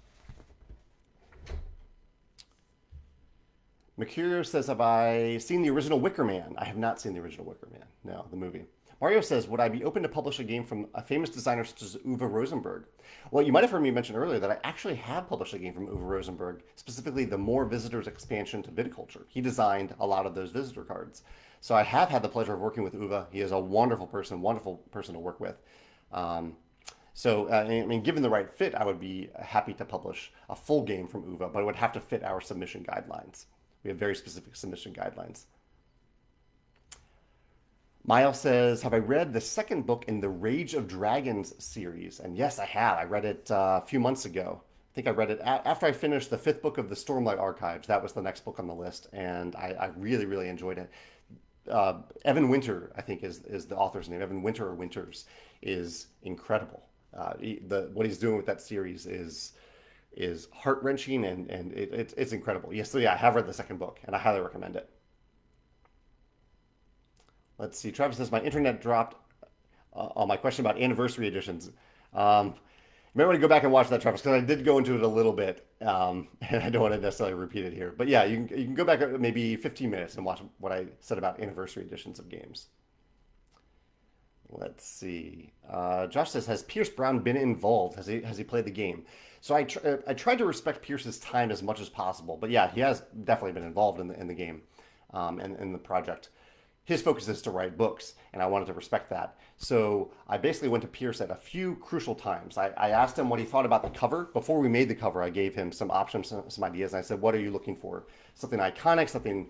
S1: Mercurio says, have I seen the original Wicker Man? I have not seen the original Wicker Man. No, the movie. Mario says, would I be open to publish a game from a famous designer such as Uwe Rosenberg? Well, you might have heard me mention earlier that I actually have published a game from Uwe Rosenberg, specifically the More Visitors expansion to Viticulture. He designed a lot of those visitor cards. So I have had the pleasure of working with Uwe. He is a wonderful person to work with. I mean, given the right fit, I would be happy to publish a full game from Uwe, but it would have to fit our submission guidelines. We have very specific submission guidelines. Miles says, have I read the second book in the Rage of Dragons series? And yes, I have. I read it a few months ago. I think I read it after I finished the 5th book of the Stormlight Archives. That was the next book on the list, and I really, really enjoyed it. Evan Winter, I think, is the author's name. Evan Winter or Winters is incredible. What he's doing with that series is heart-wrenching, and it's incredible. Yes, so yeah, I have read the second book, and I highly recommend it. Let's see. Travis says, my internet dropped on my question about anniversary editions. You may want to go back and watch that, Travis, because I did go into it a little bit, and I don't want to necessarily repeat it here. But yeah, you can go back maybe 15 minutes and watch what I said about anniversary editions of games. Let's see. Josh says, has Pierce Brown been involved? Has he played the game? So I tried to respect Pierce's time as much as possible. But yeah, he has definitely been involved in the game and in the project. His focus is to write books, and I wanted to respect that. So I basically went to Pierce at a few crucial times. I asked him what he thought about the cover. Before we made the cover, I gave him some options, some ideas, and I said, what are you looking for? Something iconic, something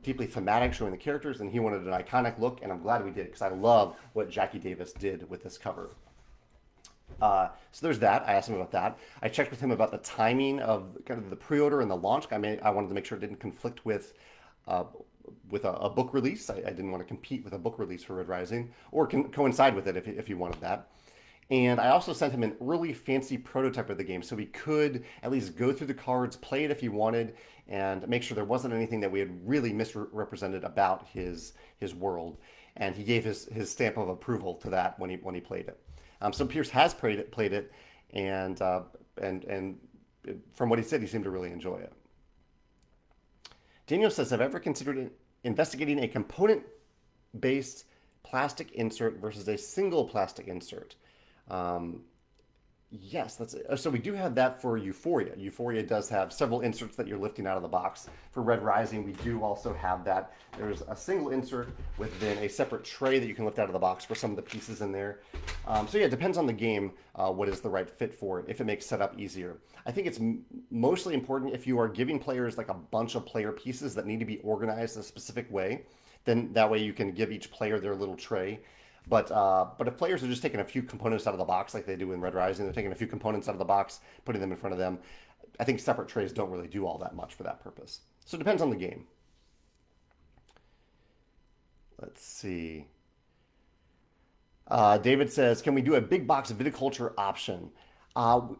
S1: deeply thematic, showing the characters, and he wanted an iconic look, and I'm glad we did, because I love what Jackie Davis did with this cover. So there's that. I asked him about that. I checked with him about the timing of kind of the pre-order and the launch. I wanted to make sure it didn't conflict with a book release. I didn't want to compete with a book release for Red Rising or coincide with it if he wanted that. And I also sent him an early fancy prototype of the game so he could at least go through the cards, play it if he wanted, and make sure there wasn't anything that we had really misrepresented about his world. And he gave his stamp of approval to that when he played it. So Pierce has played it, and and from what he said, he seemed to really enjoy it. Daniel says, "Have I ever considered investigating a component-based plastic insert versus a single plastic insert?" Um, Yes, that's it. So we do have that for Euphoria. Euphoria does have several inserts that you're lifting out of the box. For Red Rising, we do also have that. There's a single insert within a separate tray that you can lift out of the box for some of the pieces in there. So yeah, it depends on the game what is the right fit for it, if it makes setup easier. I think it's mostly important if you are giving players like a bunch of player pieces that need to be organized in a specific way. Then that way you can give each player their little tray. But if players are just taking a few components out of the box, like they do in Red Rising, they're taking a few components out of the box, putting them in front of them. I think separate trays don't really do all that much for that purpose. So it depends on the game. Let's see. David says, "Can we do a big box viticulture option?"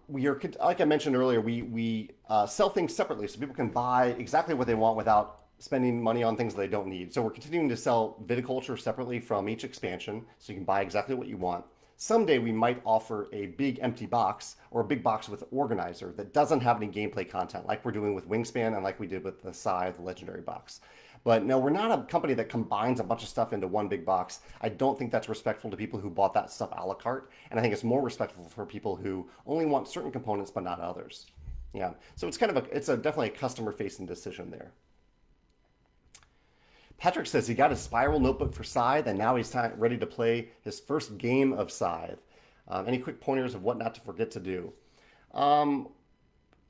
S1: We are, like I mentioned earlier, we sell things separately so people can buy exactly what they want without spending money on things they don't need. So we're continuing to sell viticulture separately from each expansion, so you can buy exactly what you want. Someday we might offer a big empty box or a big box with organizer that doesn't have any gameplay content, like we're doing with Wingspan and like we did with the Scythe Legendary box. But no, we're not a company that combines a bunch of stuff into one big box. I don't think that's respectful to people who bought that stuff a la carte, and I think it's more respectful for people who only want certain components but not others. Yeah, so it's kind of it's a definitely a customer facing decision there. Patrick says he got his Spiral notebook for Scythe, and now he's ready to play his first game of Scythe. Any quick pointers of what not to forget to do? Um,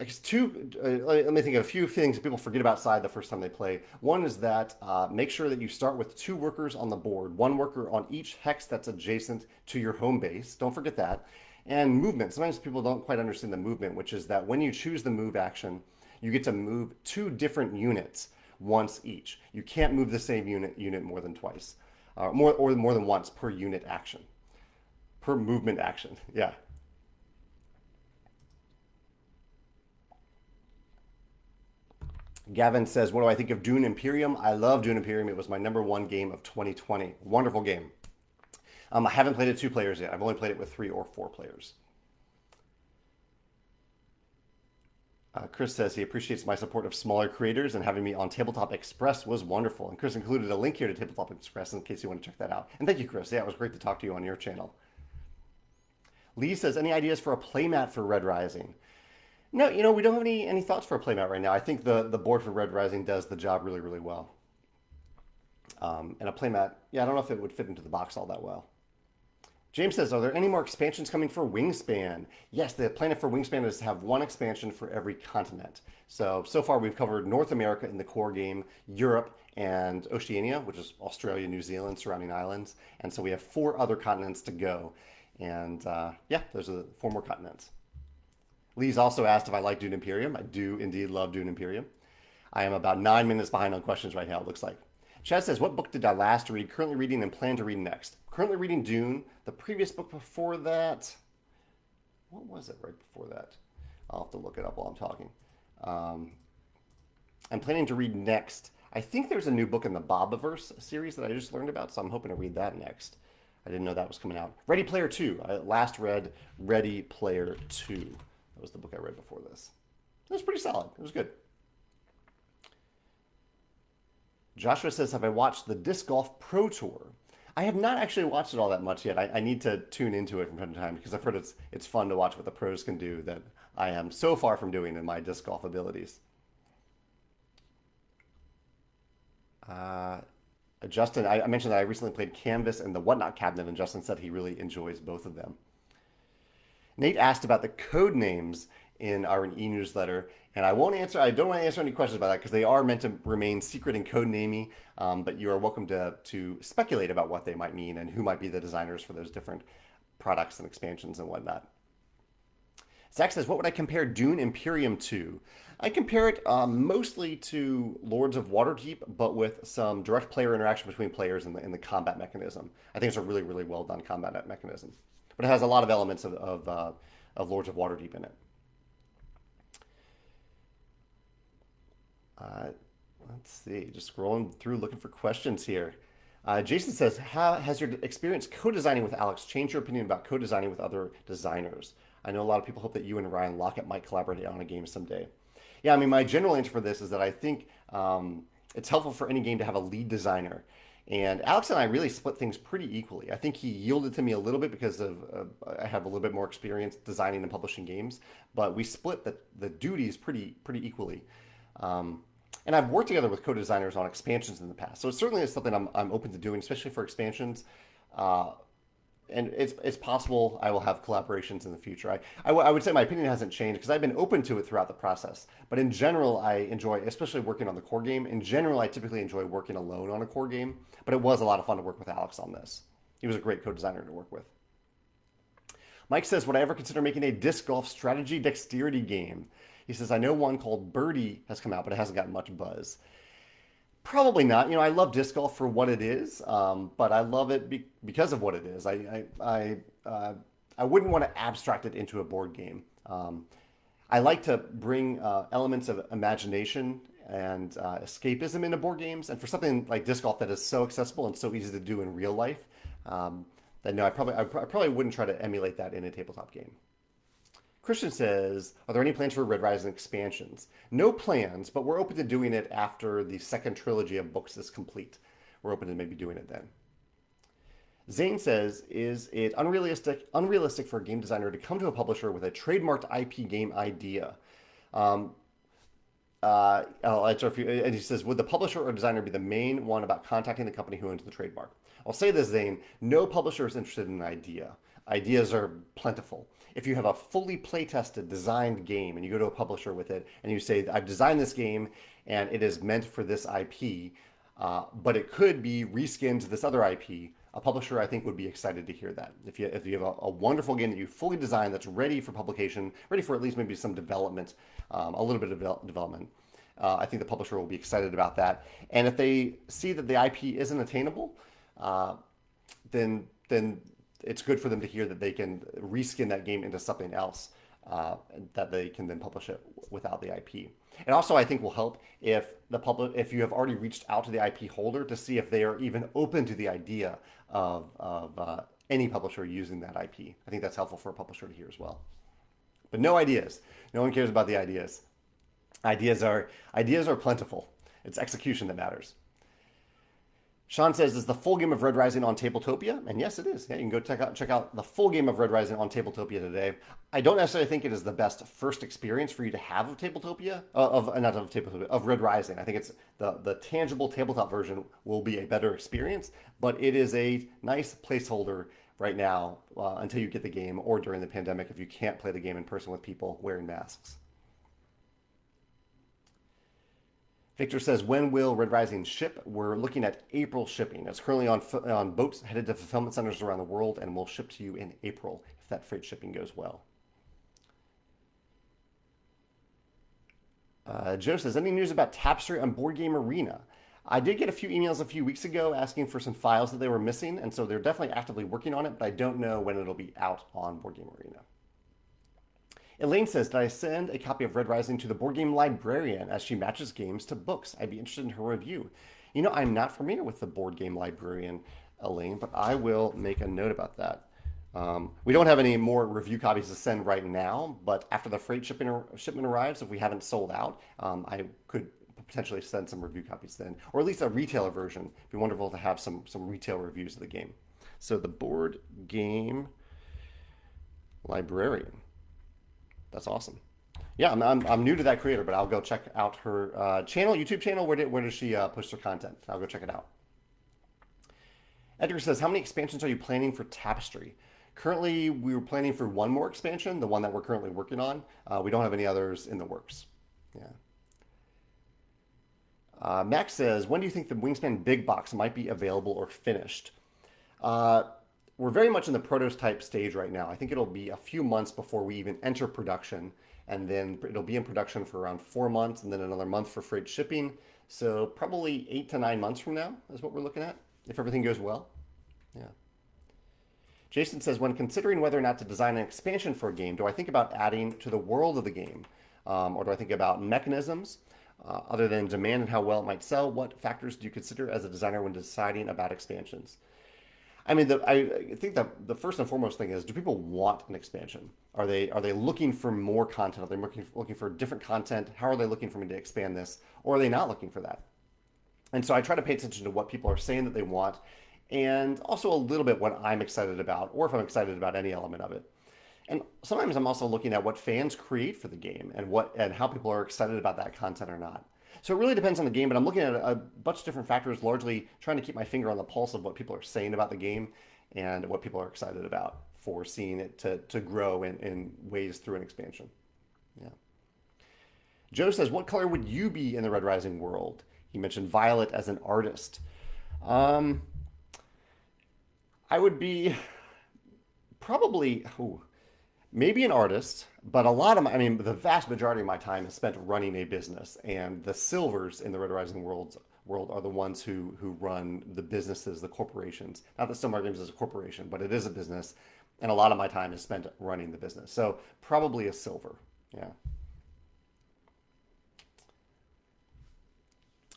S1: I guess let me think of a few things that people forget about Scythe the first time they play. One is that make sure that you start with two workers on the board, one worker on each hex that's adjacent to your home base. Don't forget that. And movement. Sometimes people don't quite understand the movement, which is that when you choose the move action, you get to move two different units once each. You can't move the same unit more than twice, more than once per unit action, per movement action. Yeah. Gavin says, "What do I think of Dune Imperium?" I love Dune Imperium. It was my number one game of 2020. Wonderful game. I haven't played it two players yet. I've only played it with 3 or 4 players. Chris says he appreciates my support of smaller creators and having me on Tabletop Express was wonderful. And Chris included a link here to Tabletop Express in case you want to check that out. And thank you, Chris. Yeah, it was great to talk to you on your channel. Lee says, "Any ideas for a playmat for Red Rising?" No, we don't have any thoughts for a playmat right now. I think the board for Red Rising does the job really, really well. And a playmat, yeah, I don't know if it would fit into the box all that well. James says, "Are there any more expansions coming for Wingspan?" Yes, the plan for Wingspan is to have one expansion for every continent. So far we've covered North America in the core game, Europe, and Oceania, which is Australia, New Zealand, surrounding islands. And so we have 4 other continents to go. And yeah, those are the 4 more continents. Lee's also asked if I like Dune Imperium. I do indeed love Dune Imperium. I am about 9 minutes behind on questions right now, it looks like. Chad says, "What book did I last read, currently reading, and plan to read next?" Currently reading Dune. The previous book before that, what was it right before that? I'll have to look it up while I'm talking. I'm planning to read next. I think there's a new book in the Bobaverse series that I just learned about, so I'm hoping to read that next. I didn't know that was coming out. Ready Player 2. I last read Ready Player 2. That was the book I read before this. It was pretty solid. It was good. Joshua says, "Have I watched the Disc Golf Pro Tour?" I have not actually watched it all that much yet. I need to tune into it from time to time because I've heard it's fun to watch what the pros can do that I am so far from doing in my disc golf abilities. Justin, I mentioned that I recently played Canvas and the Whatnot cabinet, and Justin said he really enjoys both of them. Nate asked about the code names in our e-newsletter, and I don't want to answer any questions about that because they are meant to remain secret and code namey, but you are welcome to speculate about what they might mean and who might be the designers for those different products and expansions and whatnot. Zach says, "What would I compare Dune Imperium to?" I compare it mostly to Lords of Waterdeep, but with some direct player interaction between players in the combat mechanism. I think it's a really, really well done combat mechanism. but it has a lot of elements of Lords of Waterdeep in it. Uh, let's see, just scrolling through looking for questions here. Jason says, how has your experience co-designing with Alex changed your opinion about co-designing with other designers? I know a lot of people hope that you and Ryan Lockett might collaborate on a game someday. Yeah, I mean, my general answer for this is that I think it's helpful for any game to have a lead designer. And Alex and I really split things pretty equally. I think he yielded to me a little bit because of I have a little bit more experience designing and publishing games, but we split the duties pretty equally. And I've worked together with co-designers on expansions in the past, so it certainly is something I'm open to doing, especially for expansions. Uh, and it's possible I will have collaborations in the future. I would say my opinion hasn't changed because I've been open to it throughout the process. But in general, I enjoy, especially working on the core game. In general, I typically enjoy working alone on a core game. But it was a lot of fun to work with Alex on this. He was a great co-designer to work with. Mike says, would I ever consider making a disc golf strategy dexterity game? He says, I know one called Birdie has come out, but it hasn't gotten much buzz. Probably not. You know, I love disc golf for what it is, but I love it because of what it is. I wouldn't want to abstract it into a board game. I like to bring elements of imagination and escapism into board games, and for something like disc golf that is so accessible and so easy to do in real life, then no, I probably wouldn't try to emulate that in a tabletop game. Christian says, are there any plans for Red Rising expansions? No plans, but we're open to doing it after the second trilogy of books is complete. We're open to maybe doing it then. Zane says, is it unrealistic for a game designer to come to a publisher with a trademarked IP game idea? I'll answer a few, and he says, would the publisher or designer be the main one about contacting the company who owns the trademark? I'll say this, Zane, no publisher is interested in an idea. Ideas are plentiful. If you have a fully play-tested, designed game and you go to a publisher with it and you say, I've designed this game and it is meant for this IP, but it could be reskinned to this other IP, a publisher I think would be excited to hear that. If you have a wonderful game that you fully designed that's ready for publication, ready for at least maybe some development, a little bit of development, I think the publisher will be excited about that. And if they see that the IP isn't attainable, then it's good for them to hear that they can reskin that game into something else that they can then publish it without the IP. And also, I think will help if if you have already reached out to the IP holder to see if they are even open to the idea of any publisher using that IP. I think that's helpful for a publisher to hear as well. But no ideas. No one cares about the ideas. Ideas are plentiful. It's execution that matters. Sean says, is the full game of Red Rising on Tabletopia? And yes, it is. Yeah, you can go check out the full game of Red Rising on Tabletopia today. I don't necessarily think it is the best first experience for you to have of Tabletopia, of Red Rising. I think it's the tangible tabletop version will be a better experience, but it is a nice placeholder right now until you get the game or during the pandemic if you can't play the game in person with people wearing masks. Victor says, when will Red Rising ship? We're looking at April shipping. It's currently on boats headed to fulfillment centers around the world and will ship to you in April if that freight shipping goes well. Joe says, any news about Tapestry on Board Game Arena? I did get a few emails a few weeks ago asking for some files that they were missing, and so they're definitely actively working on it, but I don't know when it'll be out on Board Game Arena. Elaine says, did I send a copy of Red Rising to the board game librarian as she matches games to books? I'd be interested in her review. You know, I'm not familiar with the board game librarian, Elaine, but I will make a note about that. We don't have any more review copies to send right now, but after the freight shipment arrives, if we haven't sold out, I could potentially send some review copies then, or at least a retailer version. It'd be wonderful to have some retail reviews of the game. So the board game librarian. That's awesome. Yeah, I'm new to that creator, but I'll go check out her channel, YouTube channel. Where does she post her content? I'll go check it out. Edgar says, how many expansions are you planning for Tapestry? Currently, we were planning for one more expansion, the one that we're currently working on. We don't have any others in the works. Yeah. Max says, when do you think the Wingspan Big Box might be available or finished? We're very much in the prototype stage right now. I think it'll be a few months before we even enter production, and then it'll be in production for around 4 months, and then another month for freight shipping. So probably 8 to 9 months from now is what we're looking at, if everything goes well. Yeah. Jason says, when considering whether or not to design an expansion for a game, do I think about adding to the world of the game? Or do I think about mechanisms? Other than demand and how well it might sell, what factors do you consider as a designer when deciding about expansions? I mean, I think the first and foremost thing is, do people want an expansion? Are they looking for more content? Are they looking for different content? How are they looking for me to expand this? Or are they not looking for that? And so I try to pay attention to what people are saying that they want, and also a little bit what I'm excited about, or if I'm excited about any element of it. And sometimes I'm also looking at what fans create for the game and how people are excited about that content or not. So it really depends on the game, but I'm looking at a bunch of different factors, largely trying to keep my finger on the pulse of what people are saying about the game and what people are excited about for seeing it to grow in ways through an expansion. Yeah. Joe says, what color would you be in the Red Rising world? He mentioned violet as an artist. I would be probably, maybe an artist, but I mean, the vast majority of my time is spent running a business, and the silvers in the Red Rising world are the ones who run the businesses, the corporations. Not that Stonemaier Games is a corporation, but it is a business, and a lot of my time is spent running the business. So probably a silver, yeah.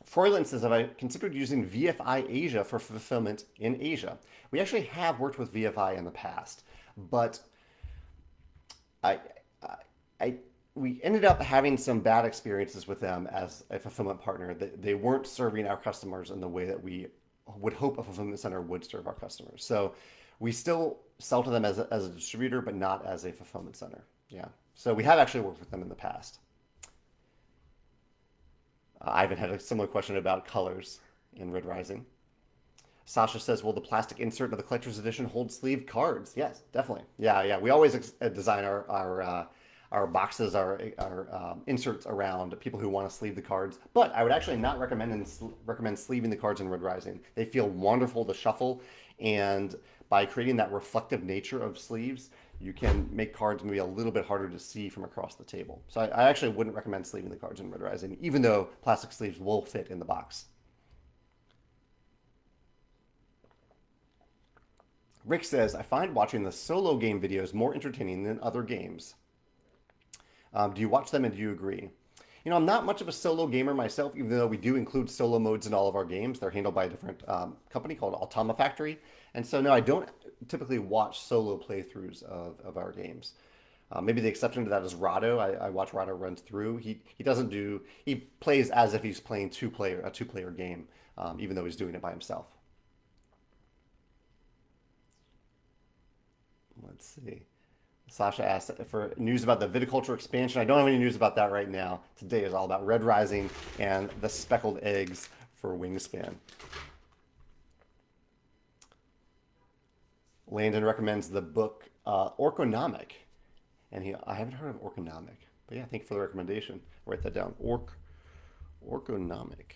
S1: Froyland says, have I considered using VFI Asia for fulfillment in Asia? We actually have worked with VFI in the past, but I, I, we ended up having some bad experiences with them as a fulfillment partner. They weren't serving our customers in the way that we would hope a fulfillment center would serve our customers. So we still sell to them as a distributor, but not as a fulfillment center. Yeah. So we have actually worked with them in the past. Ivan had a similar question about colors in Red Rising. Sasha says, will the plastic insert of the collector's edition hold sleeve cards? Yes, definitely. Yeah. We always design our boxes, our inserts around people who want to sleeve the cards. But I would actually not recommend sleeving the cards in Red Rising. They feel wonderful to shuffle, and by creating that reflective nature of sleeves, you can make cards maybe a little bit harder to see from across the table. So I actually wouldn't recommend sleeving the cards in Red Rising, even though plastic sleeves will fit in the box. Rick says, I find watching the solo game videos more entertaining than other games. Do you watch them and do you agree? You know, I'm not much of a solo gamer myself, even though we do include solo modes in all of our games. They're handled by a different company called Automa Factory. And so, no, I don't typically watch solo playthroughs of our games. Maybe the exception to that is Rado. I watch Rado run through. He plays as if he's playing a two-player game, even though he's doing it by himself. Let's see. Sasha asked for news about the viticulture expansion. I don't have any news about that right now. Today is all about Red Rising and the speckled eggs for Wingspan. Landon recommends the book Orconomic. And I haven't heard of Orconomic. But yeah, thank you for the recommendation. I'll write that down. Orconomic.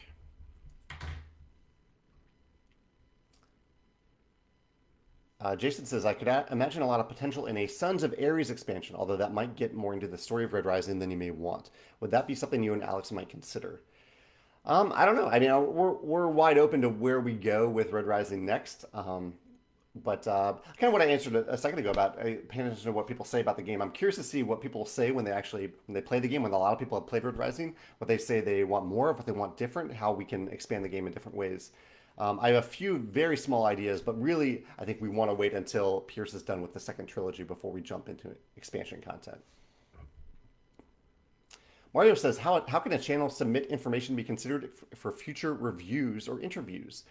S1: Jason says, I could imagine a lot of potential in a Sons of Ares expansion, although that might get more into the story of Red Rising than you may want. Would that be something you and Alex might consider? I don't know. I mean, we're wide open to where we go with Red Rising next. But kind of what I answered a second ago about paying attention to what people say about the game. I'm curious to see what people say when they play the game, when a lot of people have played Red Rising, what they say they want more of, what they want different, how we can expand the game in different ways. I have a few very small ideas, but really, I think we want to wait until Pierce is done with the second trilogy before we jump into expansion content. Mario says, how can a channel submit information be considered for future reviews or interviews?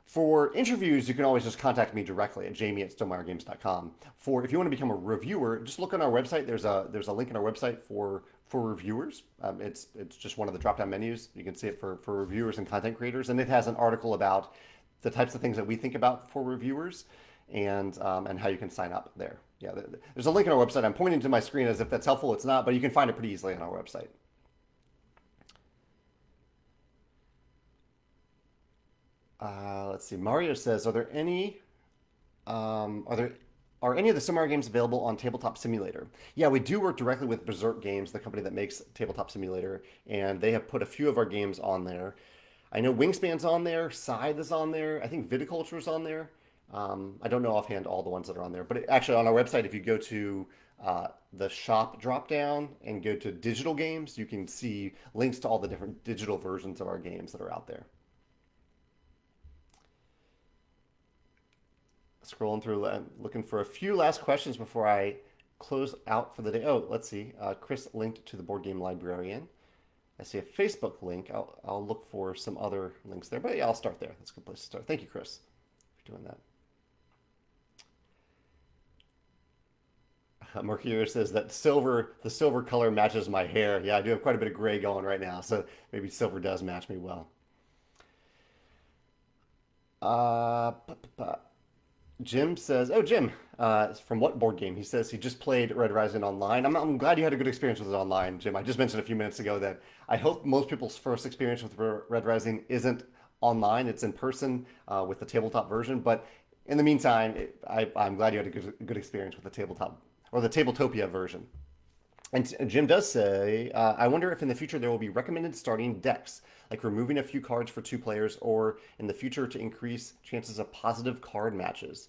S1: For interviews, you can always just contact me directly at jamie@stonemeiergames.com. If you want to become a reviewer, just look on our website. There's a link in our website for reviewers. It's just one of the drop-down menus. You can see it for reviewers and content creators, and it has an article about the types of things that we think about for reviewers and how you can sign up there. Yeah, there's a link on our website. I'm pointing to my screen as if that's helpful. It's not, but you can find it pretty easily on our website. Let's see. Mario says, are any of the Stonemaier games available on Tabletop Simulator? Yeah, we do work directly with Berserk Games, the company that makes Tabletop Simulator, and they have put a few of our games on there. I know Wingspan's on there, Scythe is on there, I think Viticulture's on there. I don't know offhand all the ones that are on there, but actually on our website, if you go to the shop drop down and go to digital games, you can see links to all the different digital versions of our games that are out there. Scrolling through, looking for a few last questions before I close out for the day. Oh, let's see. Chris linked to the Board Game Librarian. I see a Facebook link. I'll look for some other links there, but yeah, I'll start there. That's a good place to start. Thank you, Chris, for doing that. Mercury says that the silver color matches my hair. Yeah, I do have quite a bit of gray going right now, so maybe silver does match me well. Uh, Jim says, "Oh, Jim, from what board game?" He says he just played Red Rising online. I'm glad you had a good experience with it online, Jim. I just mentioned a few minutes ago that I hope most people's first experience with Red Rising isn't online; it's in person with the tabletop version. But in the meantime, I'm glad you had a good experience with the tabletop or the Tabletopia version. And Jim does say, I wonder if in the future there will be recommended starting decks, like removing a few cards for two players, or in the future to increase chances of positive card matches.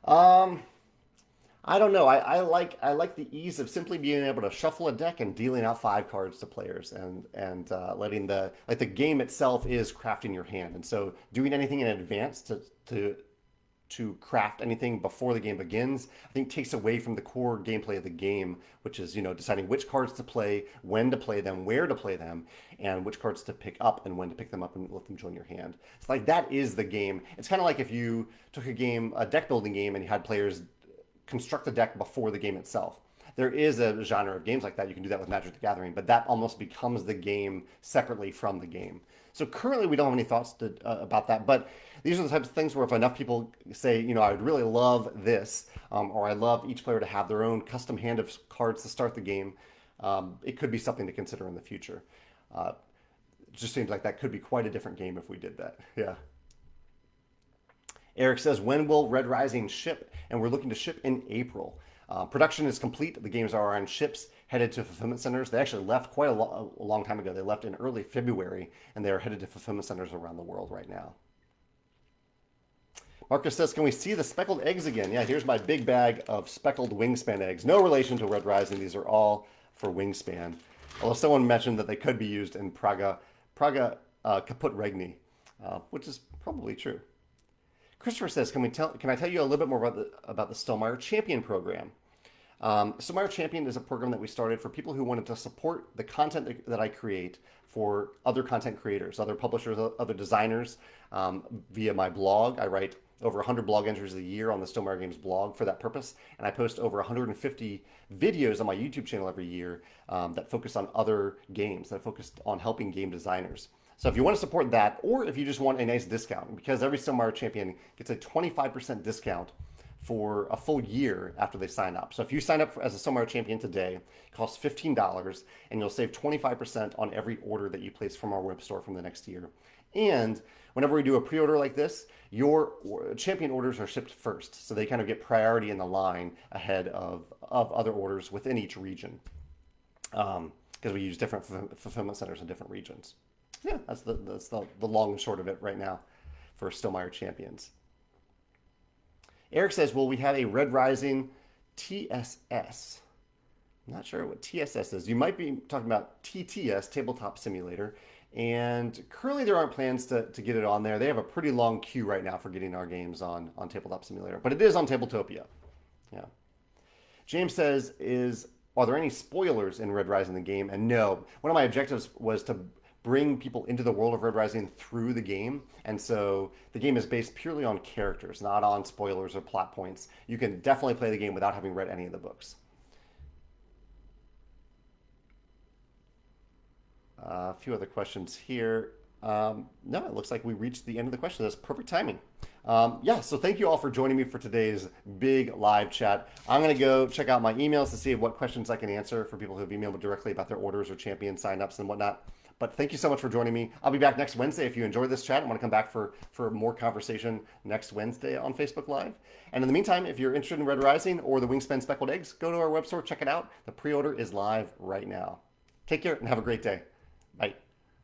S1: Um, I don't know. I like the ease of simply being able to shuffle a deck and dealing out five cards to players, and letting the game itself is crafting your hand, and so doing anything in advance to craft anything before the game begins, I think takes away from the core gameplay of the game, which is, deciding which cards to play, when to play them, where to play them, and which cards to pick up and when to pick them up and let them join your hand. It's like that is the game. It's kind of like if you took a deck building game, and you had players construct the deck before the game itself. There is a genre of games like that. You can do that with Magic the Gathering, but that almost becomes the game separately from the game. So currently, we don't have any thoughts about that. But these are the types of things where if enough people say, I would really love this, or I love each player to have their own custom hand of cards to start the game, it could be something to consider in the future. It just seems like that could be quite a different game if we did that. Yeah. Eric says, when will Red Rising ship? And we're looking to ship in April. Production is complete. The games are on ships headed to fulfillment centers. They actually left quite a long time ago. They left in early February, and they are headed to fulfillment centers around the world right now. Marcus says, can we see the speckled eggs again? Yeah, here's my big bag of speckled Wingspan eggs. No relation to Red Rising. These are all for Wingspan. Although someone mentioned that they could be used in Praga Kaput Regni, which is probably true. Christopher says, can I tell you a little bit more about the Stollmeyer Champion program? Stollmeyer Champion is a program that we started for people who wanted to support the content that I create for other content creators, other publishers, other designers, via my blog. I write over 100 blog entries a year on the Stollmeyer Games blog for that purpose, and I post over 150 videos on my YouTube channel every year that focus on other games, that focus on helping game designers. So if you want to support that, or if you just want a nice discount, because every Stollmeyer champion gets a 25% discount for a full year after they sign up. So if you sign up as a Stollmeyer champion today, it costs $15, and you'll save 25% on every order that you place from our web store from the next year. And whenever we do a pre-order like this, your champion orders are shipped first, so they kind of get priority in the line ahead of other orders within each region, because we use different fulfillment centers in different regions. Yeah, that's the long and short of it right now for Stollmeyer champions. Eric says, will we have a Red Rising TSS? I'm not sure what TSS is. You might be talking about TTS, Tabletop Simulator. And currently there aren't plans to get it on there. They have a pretty long queue right now for getting our games on Tabletop Simulator. But it is on Tabletopia. Yeah. James says, are there any spoilers in Red Rising the game? And no. One of my objectives was to bring people into the world of Red Rising through the game. And so the game is based purely on characters, not on spoilers or plot points. You can definitely play the game without having read any of the books. A few other questions here. No, it looks like we reached the end of the question. That's perfect timing. Yeah, so thank you all for joining me for today's big live chat. I'm going to go check out my emails to see what questions I can answer for people who have emailed me directly about their orders or champion signups and whatnot. But thank you so much for joining me. I'll be back next Wednesday. If you enjoyed this chat and want to come back for more conversation next Wednesday on Facebook Live. And in the meantime, if you're interested in Red Rising or the Wingspan Speckled Eggs, go to our web store, check it out. The pre-order is live right now. Take care and have a great day. Bye.